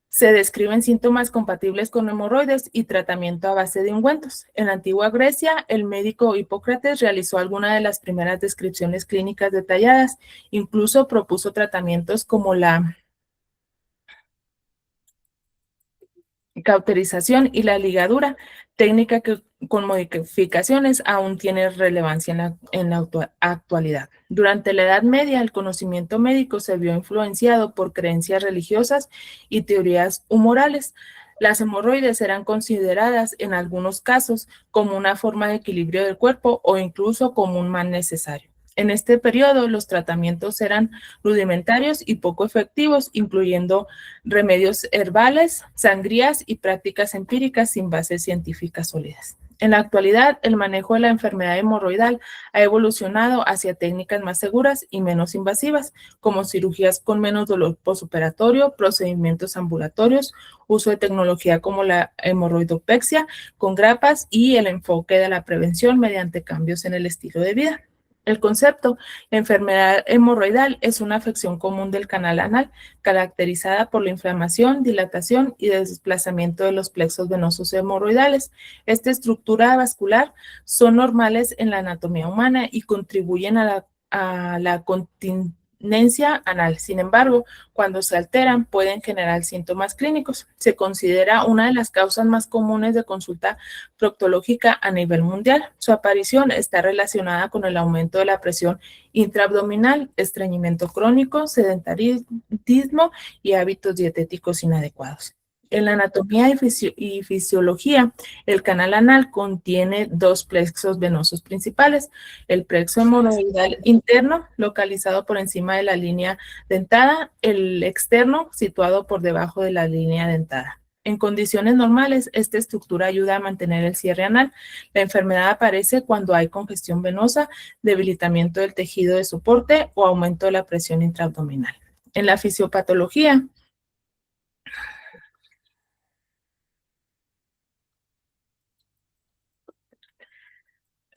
se describen síntomas compatibles con hemorroides y tratamiento a base de ungüentos. En la antigua Grecia, el médico Hipócrates realizó algunas de las primeras descripciones clínicas detalladas. Incluso propuso tratamientos como la cauterización y la ligadura, técnica que con modificaciones aún tiene relevancia en la actualidad. Durante la Edad Media, el conocimiento médico se vio influenciado por creencias religiosas y teorías humorales. Las hemorroides eran consideradas en algunos casos como una forma de equilibrio del cuerpo o incluso como un mal necesario. En este periodo, los tratamientos eran rudimentarios y poco efectivos, incluyendo remedios herbales, sangrías y prácticas empíricas sin bases científicas sólidas. En la actualidad, el manejo de la enfermedad hemorroidal ha evolucionado hacia técnicas más seguras y menos invasivas, como cirugías con menos dolor postoperatorio, procedimientos ambulatorios, uso de tecnología como la hemorroidopexia con grapas y el enfoque de la prevención mediante cambios en el estilo de vida. El concepto, la enfermedad hemorroidal es una afección común del canal anal, caracterizada por la inflamación, dilatación y desplazamiento de los plexos venosos hemorroidales. Esta estructura vascular son normales en la anatomía humana y contribuyen a la continencia anal. Sin embargo, cuando se alteran, pueden generar síntomas clínicos. Se considera una de las causas más comunes de consulta proctológica a nivel mundial. Su aparición está relacionada con el aumento de la presión intraabdominal, estreñimiento crónico, sedentarismo y hábitos dietéticos inadecuados. En la anatomía y fisiología, el canal anal contiene dos plexos venosos principales: el plexo hemorroidal interno, localizado por encima de la línea dentada, el externo, situado por debajo de la línea dentada. En condiciones normales, esta estructura ayuda a mantener el cierre anal. La enfermedad aparece cuando hay congestión venosa, debilitamiento del tejido de soporte o aumento de la presión intraabdominal. En la fisiopatología,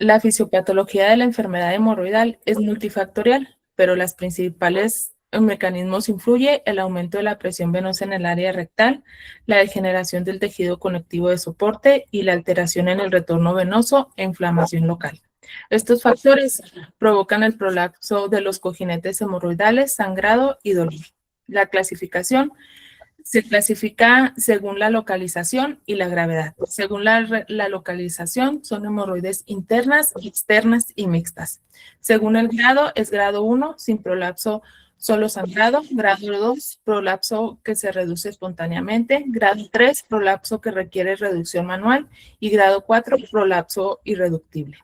la fisiopatología de la enfermedad hemorroidal es multifactorial, pero los principales mecanismos influyen el aumento de la presión venosa en el área rectal, la degeneración del tejido conectivo de soporte y la alteración en el retorno venoso e inflamación local. Estos factores provocan el prolapso de los cojinetes hemorroidales, sangrado y dolor. La clasificación se clasifica según la localización y la gravedad. Según la localización, son hemorroides internas, externas y mixtas. Según el grado, es grado 1, sin prolapso solo sangrado. Grado 2, prolapso que se reduce espontáneamente. Grado 3, prolapso que requiere reducción manual. Y grado 4, prolapso irreductible.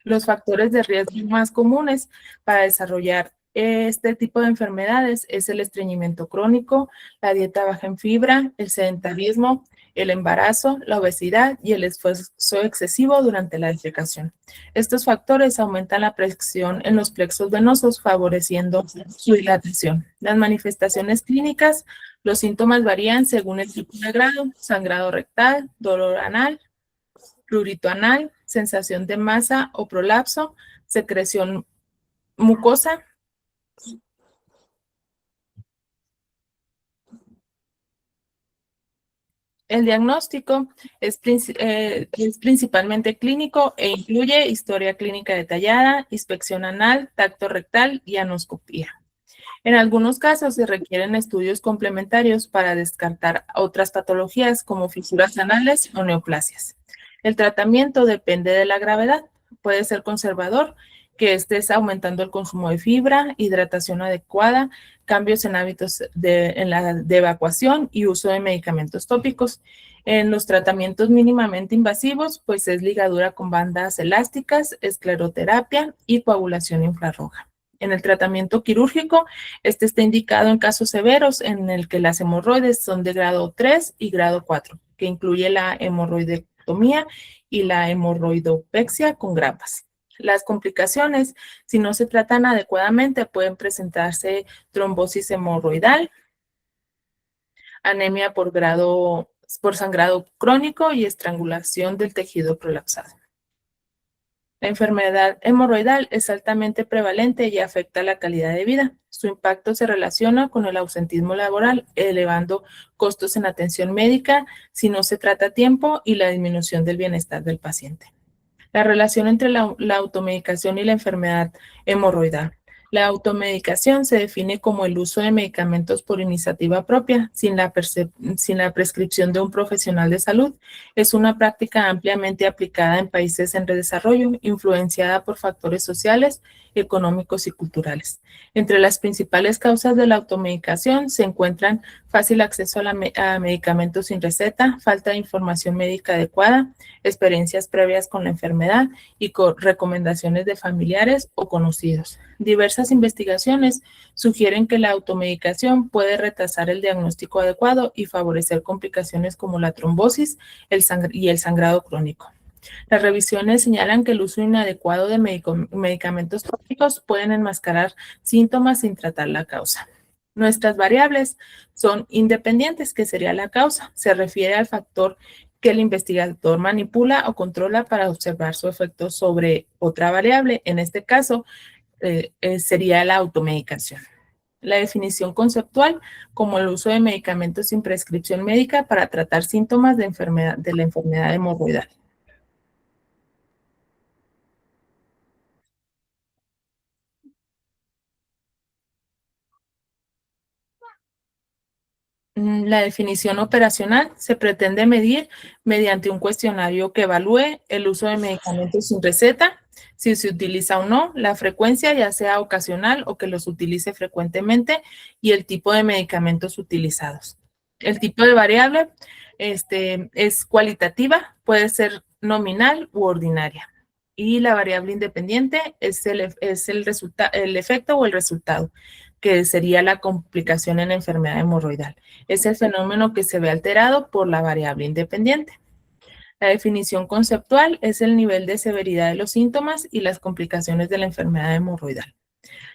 Los factores de riesgo más comunes para desarrollar este tipo de enfermedades es el estreñimiento crónico, la dieta baja en fibra, el sedentarismo, el embarazo, la obesidad y el esfuerzo excesivo durante la defecación. Estos factores aumentan la presión en los plexos venosos, favoreciendo su dilatación. Las manifestaciones clínicas, los síntomas varían según el tipo de grado: sangrado rectal, dolor anal, prurito anal, sensación de masa o prolapso, secreción mucosa. El diagnóstico es principalmente clínico e incluye historia clínica detallada, inspección anal, tacto rectal y anoscopía. En algunos casos se requieren estudios complementarios para descartar otras patologías como fisuras anales o neoplasias. El tratamiento depende de la gravedad. Puede ser conservador, que estés aumentando el consumo de fibra, hidratación adecuada, cambios en hábitos de evacuación y uso de medicamentos tópicos. En los tratamientos mínimamente invasivos, pues es ligadura con bandas elásticas, escleroterapia y coagulación infrarroja. En el tratamiento quirúrgico, este está indicado en casos severos en el que las hemorroides son de grado 3 y grado 4, que incluye la hemorroidectomía y la hemorroidopexia con grapas. Las complicaciones, si no se tratan adecuadamente, pueden presentarse trombosis hemorroidal, anemia por sangrado crónico y estrangulación del tejido prolapsado. La enfermedad hemorroidal es altamente prevalente y afecta la calidad de vida. Su impacto se relaciona con el ausentismo laboral, elevando costos en atención médica si no se trata a tiempo y la disminución del bienestar del paciente. La relación entre la automedicación y la enfermedad hemorroidal. La automedicación se define como el uso de medicamentos por iniciativa propia, sin la prescripción de un profesional de salud. Es una práctica ampliamente aplicada en países en desarrollo, influenciada por factores sociales, económicos y culturales. Entre las principales causas de la automedicación se encuentran fácil acceso a medicamentos sin receta, falta de información médica adecuada, experiencias previas con la enfermedad y con recomendaciones de familiares o conocidos. Diversas investigaciones sugieren que la automedicación puede retrasar el diagnóstico adecuado y favorecer complicaciones como la trombosis y el sangrado crónico. Las revisiones señalan que el uso inadecuado de medicamentos tópicos pueden enmascarar síntomas sin tratar la causa. Nuestras variables son independientes, que sería la causa. Se refiere al factor que el investigador manipula o controla para observar su efecto sobre otra variable. En este caso, sería la automedicación. La definición conceptual como el uso de medicamentos sin prescripción médica para tratar síntomas de la enfermedad hemorroidal. La definición operacional se pretende medir mediante un cuestionario que evalúe el uso de medicamentos sin receta, si se utiliza o no, la frecuencia, ya sea ocasional o que los utilice frecuentemente, y el tipo de medicamentos utilizados. El tipo de variable es cualitativa, puede ser nominal u ordinaria. Y la variable independiente es el efecto o el resultado, que sería la complicación en la enfermedad hemorroidal. Es el fenómeno que se ve alterado por la variable independiente. La definición conceptual es el nivel de severidad de los síntomas y las complicaciones de la enfermedad hemorroidal.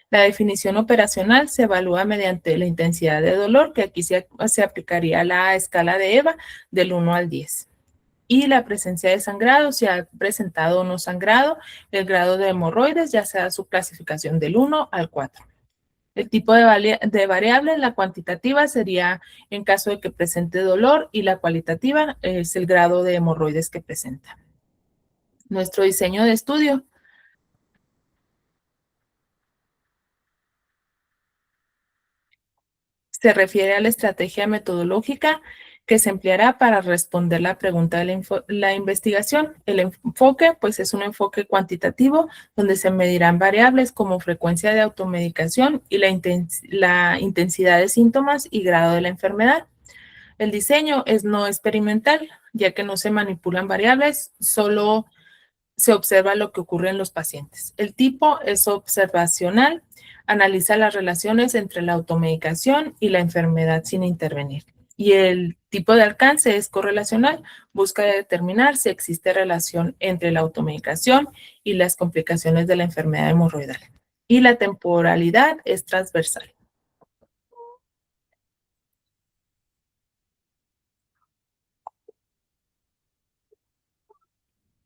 La definición operacional se evalúa mediante la intensidad de dolor, que aquí se aplicaría la escala de EVA del 1 al 10. Y la presencia de sangrado, si ha presentado o no sangrado, el grado de hemorroides, ya sea su clasificación del 1 al 4. El tipo de variable, la cuantitativa, sería en caso de que presente dolor, y la cualitativa es el grado de hemorroides que presenta. Nuestro diseño de estudio se refiere a la estrategia metodológica que se empleará para responder la pregunta de la investigación. El enfoque, pues, es un enfoque cuantitativo donde se medirán variables como frecuencia de automedicación y la intensidad de síntomas y grado de la enfermedad. El diseño es no experimental, ya que no se manipulan variables, solo se observa lo que ocurre en los pacientes. El tipo es observacional, analiza las relaciones entre la automedicación y la enfermedad sin intervenir. Y el tipo de alcance es correlacional, busca determinar si existe relación entre la automedicación y las complicaciones de la enfermedad hemorroidal. Y la temporalidad es transversal.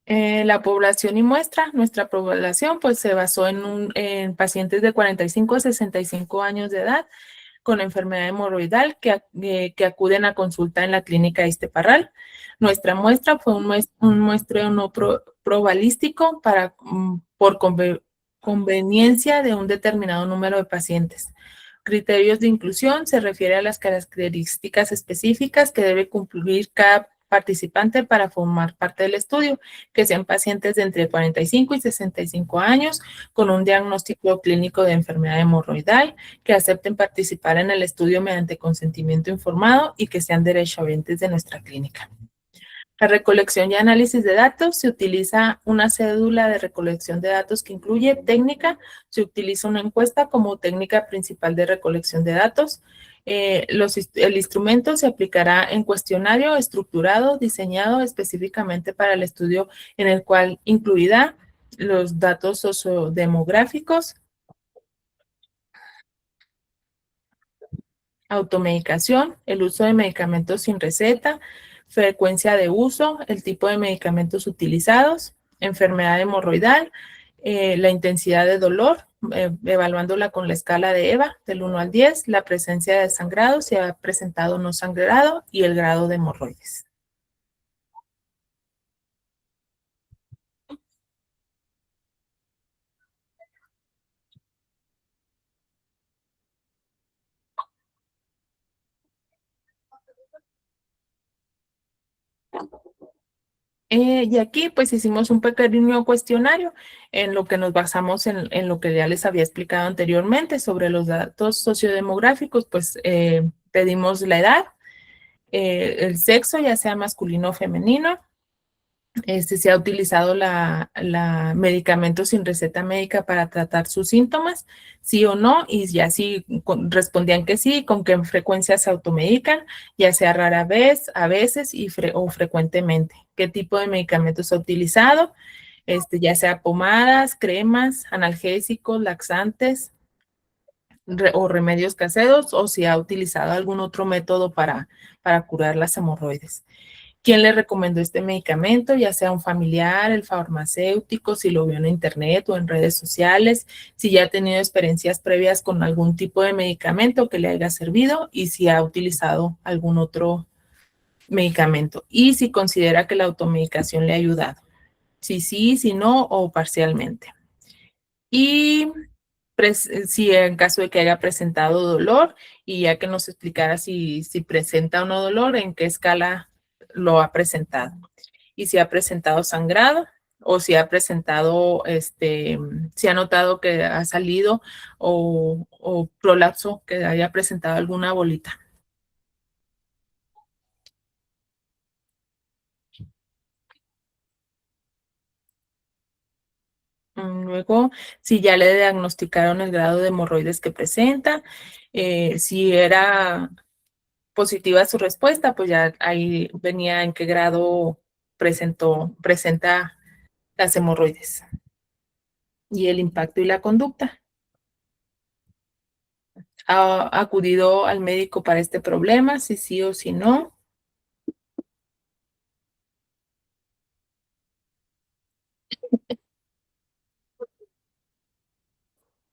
La población y muestra, nuestra población pues se basó en pacientes de 45 a 65 años de edad con enfermedad hemorroidal que acuden a consulta en la clínica Izteparral. Nuestra muestra fue un muestreo no probabilístico por conveniencia de un determinado número de pacientes. Criterios de inclusión se refiere a las características específicas que debe cumplir cada participante para formar parte del estudio, que sean pacientes de entre 45 y 65 años con un diagnóstico clínico de enfermedad hemorroidal, que acepten participar en el estudio mediante consentimiento informado y que sean derechohabientes de nuestra clínica. La recolección y análisis de datos, se utiliza una cédula de recolección de datos que incluye técnica, se utiliza una encuesta como técnica principal de recolección de datos. El instrumento se aplicará en cuestionario estructurado, diseñado específicamente para el estudio, en el cual incluirá los datos sociodemográficos, automedicación, el uso de medicamentos sin receta, frecuencia de uso, el tipo de medicamentos utilizados, enfermedad hemorroidal, la intensidad de dolor, evaluándola con la escala de EVA del 1 al 10, la presencia de sangrado, si ha presentado o no sangrado, y el grado de hemorroides. Y aquí pues hicimos un pequeño cuestionario en lo que nos basamos en lo que ya les había explicado anteriormente sobre los datos sociodemográficos. Pues pedimos la edad, el sexo, ya sea masculino o femenino, se ha utilizado la medicamento sin receta médica para tratar sus síntomas, sí o no, y ya sí respondían que sí, con qué frecuencia se automedican, ya sea rara vez, a veces o frecuentemente. ¿Qué tipo de medicamentos ha utilizado? Ya sea pomadas, cremas, analgésicos, laxantes o remedios caseros, o si ha utilizado algún otro método para curar las hemorroides. ¿Quién le recomendó este medicamento? Ya sea un familiar, el farmacéutico, si lo vio en internet o en redes sociales, si ya ha tenido experiencias previas con algún tipo de medicamento que le haya servido y si ha utilizado algún otro medicamento y si considera que la automedicación le ha ayudado. Si sí, si no o parcialmente. Y si en caso de que haya presentado dolor, y ya que nos explicara si presenta o no dolor, en qué escala lo ha presentado. Y si ha presentado sangrado o si ha presentado, si ha notado que ha salido o prolapso, que haya presentado alguna bolita. Luego, si ya le diagnosticaron el grado de hemorroides que presenta, si era positiva su respuesta, pues ya ahí venía en qué grado presenta las hemorroides. Y el impacto y la conducta. ¿Ha acudido al médico para este problema? Si sí o si no.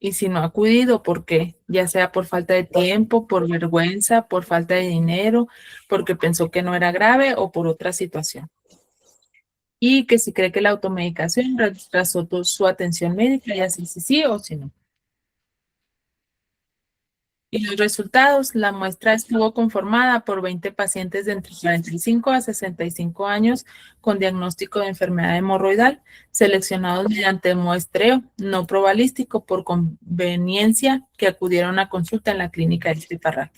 Y si no ha acudido, ¿por qué? Ya sea por falta de tiempo, por vergüenza, por falta de dinero, porque pensó que no era grave o por otra situación. Y que si cree que la automedicación retrasó su atención médica, ya sea si sí o si no. Y los resultados, la muestra estuvo conformada por 20 pacientes de entre 45 a 65 años con diagnóstico de enfermedad hemorroidal, seleccionados mediante muestreo no probabilístico por conveniencia que acudieron a consulta en la clínica de Parral.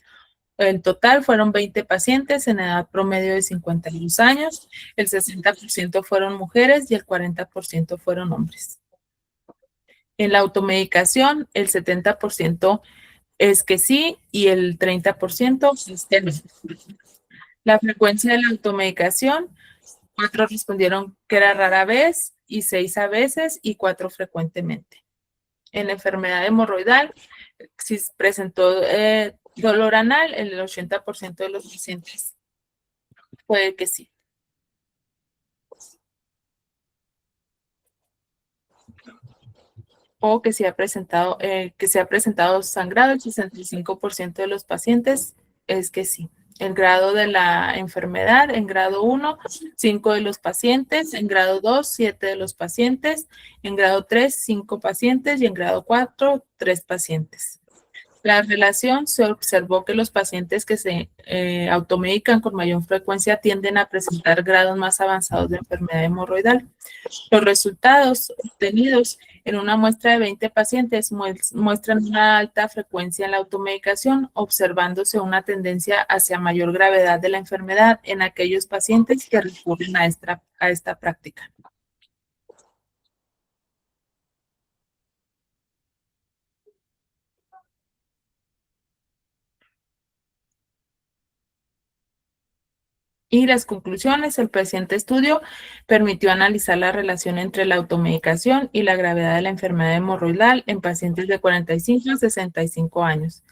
En total fueron 20 pacientes en edad promedio de 52 años, el 60% fueron mujeres y el 40% fueron hombres. En la automedicación, el 70% es que sí y el 30% es que no. La frecuencia de la automedicación, 4 respondieron que era rara vez y 6 a veces y 4 frecuentemente. En la enfermedad hemorroidal, si presentó dolor anal, el 80% de los pacientes puede que sí. O que se ha presentado sangrado, el 65% de los pacientes es que sí. El grado de la enfermedad, en grado 1, 5 de los pacientes, en grado 2, 7 de los pacientes, en grado 3, 5 pacientes y en grado 4, 3 pacientes. La relación se observó que los pacientes que se automedican con mayor frecuencia tienden a presentar grados más avanzados de enfermedad hemorroidal. Los resultados obtenidos en una muestra de 20 pacientes muestran una alta frecuencia en la automedicación, observándose una tendencia hacia mayor gravedad de la enfermedad en aquellos pacientes que recurren a esta práctica. Y las conclusiones, el presente estudio permitió analizar la relación entre la automedicación y la gravedad de la enfermedad hemorroidal en pacientes de 45 a 65 años.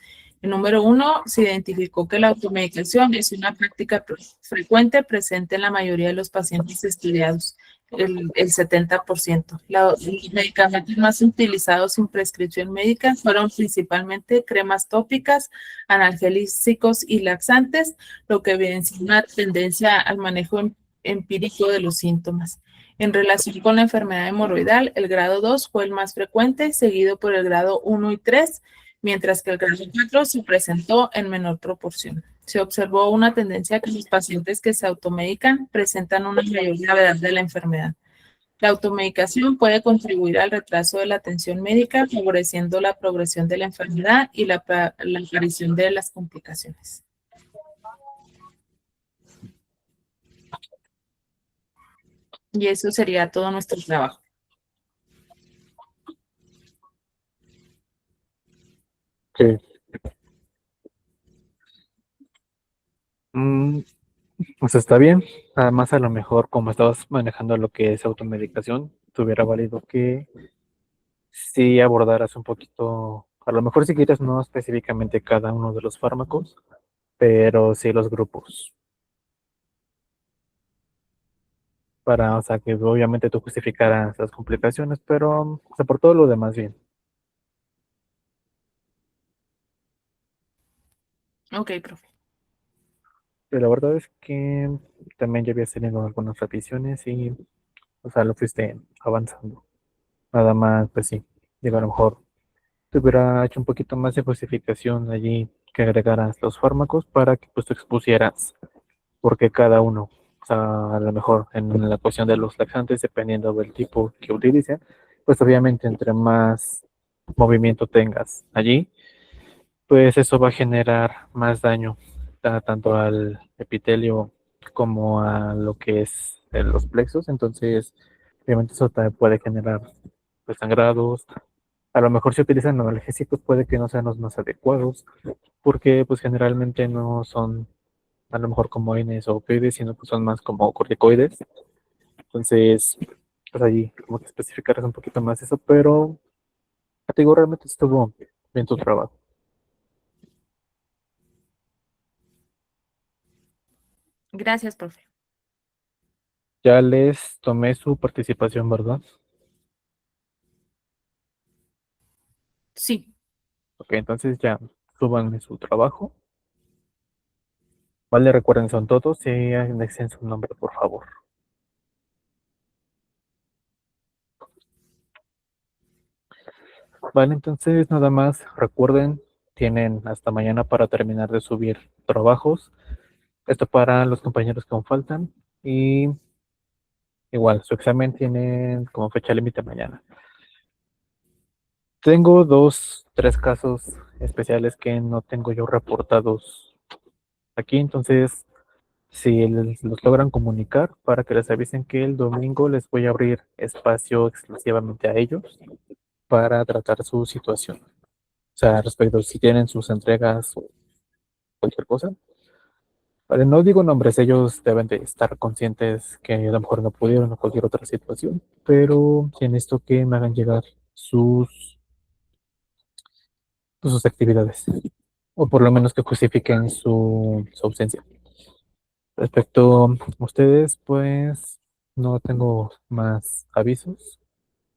El número 1, se identificó que la automedicación es una práctica frecuente presente en la mayoría de los pacientes estudiados, el 70%. Los medicamentos más utilizados sin prescripción médica fueron principalmente cremas tópicas, analgésicos y laxantes, lo que evidencia una tendencia al manejo empírico de los síntomas. En relación con la enfermedad hemorroidal, el grado 2 fue el más frecuente, seguido por el grado 1 y 3, mientras que el grado 4 se presentó en menor proporción. Se observó una tendencia a que los pacientes que se automedican presentan una mayor gravedad de la enfermedad. La automedicación puede contribuir al retraso de la atención médica, favoreciendo la progresión de la enfermedad y la aparición de las complicaciones. Y eso sería todo nuestro trabajo. Okay. Pues está bien. Además, a lo mejor, como estabas manejando lo que es automedicación, te hubiera valido que sí abordaras un poquito, a lo mejor si quieres no específicamente cada uno de los fármacos, pero sí los grupos. Para, o sea, que obviamente tú justificaras las complicaciones, pero, o sea, por todo lo demás bien. Ok, profe. Pero la verdad es que también ya habías tenido algunas revisiones y, o sea, lo fuiste avanzando. Nada más, pues sí, digo, a lo mejor te hubiera hecho un poquito más de justificación allí que agregaras los fármacos para que pues tú expusieras porque cada uno, o sea, a lo mejor en la cuestión de los laxantes, dependiendo del tipo que utilicen, pues obviamente entre más movimiento tengas allí, pues eso va a generar más daño tanto al epitelio como a lo que es los plexos. Entonces, obviamente eso también puede generar pues, sangrados. A lo mejor si utilizan analgésicos puede que no sean los más adecuados, porque pues generalmente no son a lo mejor como AINES o opioides, sino que son más como corticoides. Entonces, pues ahí como que especificarás un poquito más eso, pero te digo, realmente estuvo bien tu trabajo. Gracias, profe. Ya les tomé su participación, ¿verdad? Sí. Ok, entonces ya súbanme su trabajo. Vale, recuerden, son todos y anexen su nombre, por favor. Vale, entonces nada más recuerden, tienen hasta mañana para terminar de subir trabajos. Esto para los compañeros que aún faltan. Y igual, su examen tienen como fecha límite mañana. Tengo tres casos especiales que no tengo yo reportados aquí, entonces si los logran comunicar para que les avisen que el domingo les voy a abrir espacio exclusivamente a ellos para tratar su situación. O sea, respecto a si tienen sus entregas o cualquier cosa. Vale, no digo nombres, ellos deben de estar conscientes que a lo mejor no pudieron o cualquier otra situación, pero sí necesito que me hagan llegar sus actividades, o por lo menos que justifiquen su ausencia. Respecto a ustedes, pues no tengo más avisos,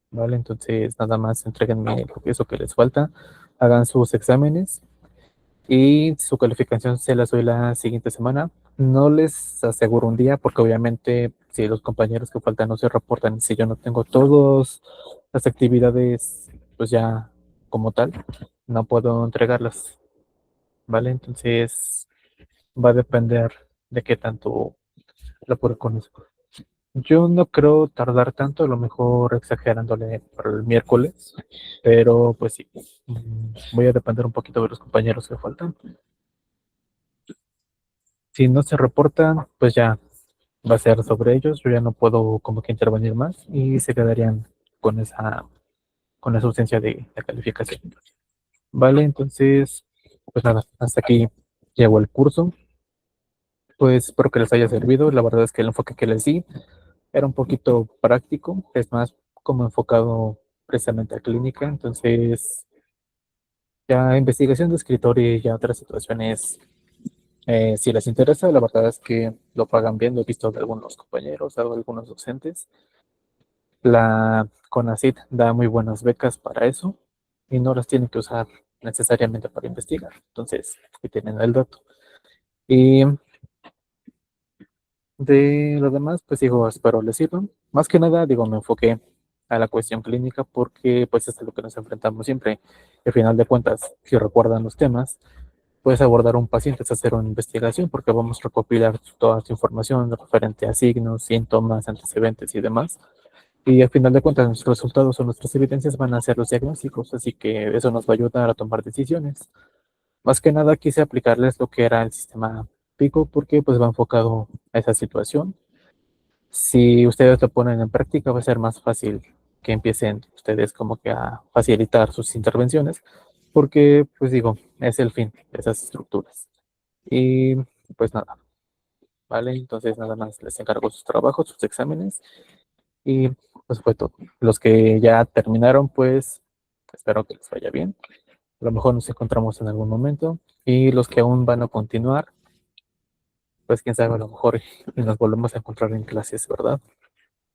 ¿vale? Entonces nada más entréguenme eso que les falta, hagan sus exámenes y su calificación se las doy la siguiente semana. No les aseguro un día porque obviamente si los compañeros que faltan no se reportan, si yo no tengo todas las actividades pues ya como tal, no puedo entregarlas, ¿vale? Entonces va a depender de qué tanto lo apure con eso. Yo no creo tardar tanto, a lo mejor exagerándole para el miércoles, pero pues sí, voy a depender un poquito de los compañeros que faltan. Si no se reportan, pues ya va a ser sobre ellos, yo ya no puedo como que intervenir más y se quedarían con esa ausencia de calificación. Vale, entonces, pues nada, hasta aquí llegó el curso. Pues espero que les haya servido. La verdad es que el enfoque que les di era un poquito práctico, es más como enfocado precisamente a clínica, entonces ya investigación de escritorio y ya otras situaciones, si les interesa, la verdad es que lo pagan bien, lo he visto de algunos compañeros, de algunos docentes. La CONACYT da muy buenas becas para eso y no las tienen que usar necesariamente para investigar, entonces ahí tienen el dato. Y de lo demás, pues digo, espero les sirvan. Más que nada, digo, me enfoqué a la cuestión clínica porque pues es a lo que nos enfrentamos siempre. Al final de cuentas, si recuerdan los temas, puedes abordar a un paciente, es hacer una investigación porque vamos a recopilar toda su información referente a signos, síntomas, antecedentes y demás. Y al final de cuentas, nuestros resultados o nuestras evidencias van a ser los diagnósticos, así que eso nos va a ayudar a tomar decisiones. Más que nada quise aplicarles lo que era el sistema Pico porque pues va enfocado a esa situación. Si ustedes lo ponen en práctica, va a ser más fácil que empiecen ustedes como que a facilitar sus intervenciones, porque, pues digo, es el fin de esas estructuras. Y pues nada, ¿vale? Entonces nada más les encargo sus trabajos, sus exámenes, y pues fue todo. Los que ya terminaron, pues espero que les vaya bien. A lo mejor nos encontramos en algún momento. Y los que aún van a continuar, pues quién sabe, a lo mejor y nos volvemos a encontrar en clases, ¿verdad?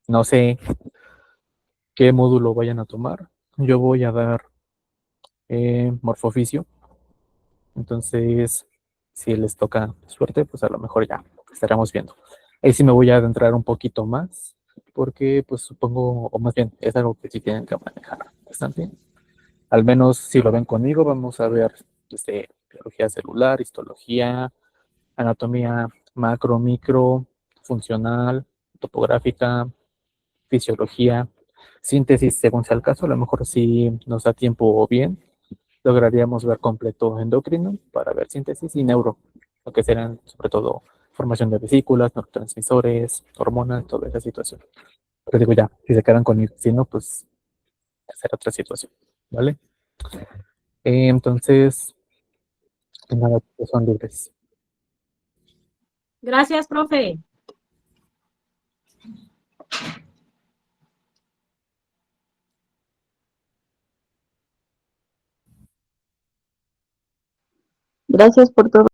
No sé qué módulo vayan a tomar. Yo voy a dar morfoficio. Entonces, si les toca suerte, pues a lo mejor ya estaremos viendo. Ahí sí me voy a adentrar un poquito más, porque pues supongo, o más bien, es algo que sí tienen que manejar bastante. Al menos si lo ven conmigo, vamos a ver desde biología celular, histología, anatomía macro, micro, funcional, topográfica, fisiología, síntesis según sea el caso, a lo mejor si nos da tiempo o bien, lograríamos ver completo endocrino para ver síntesis y neuro, lo que serán sobre todo formación de vesículas, neurotransmisores, hormonas, toda esa situación. Pero digo ya, si se quedan conmigo, si no, pues será otra situación, ¿vale? Entonces, pues nada, pues son libres. Gracias, profe. Gracias por todo.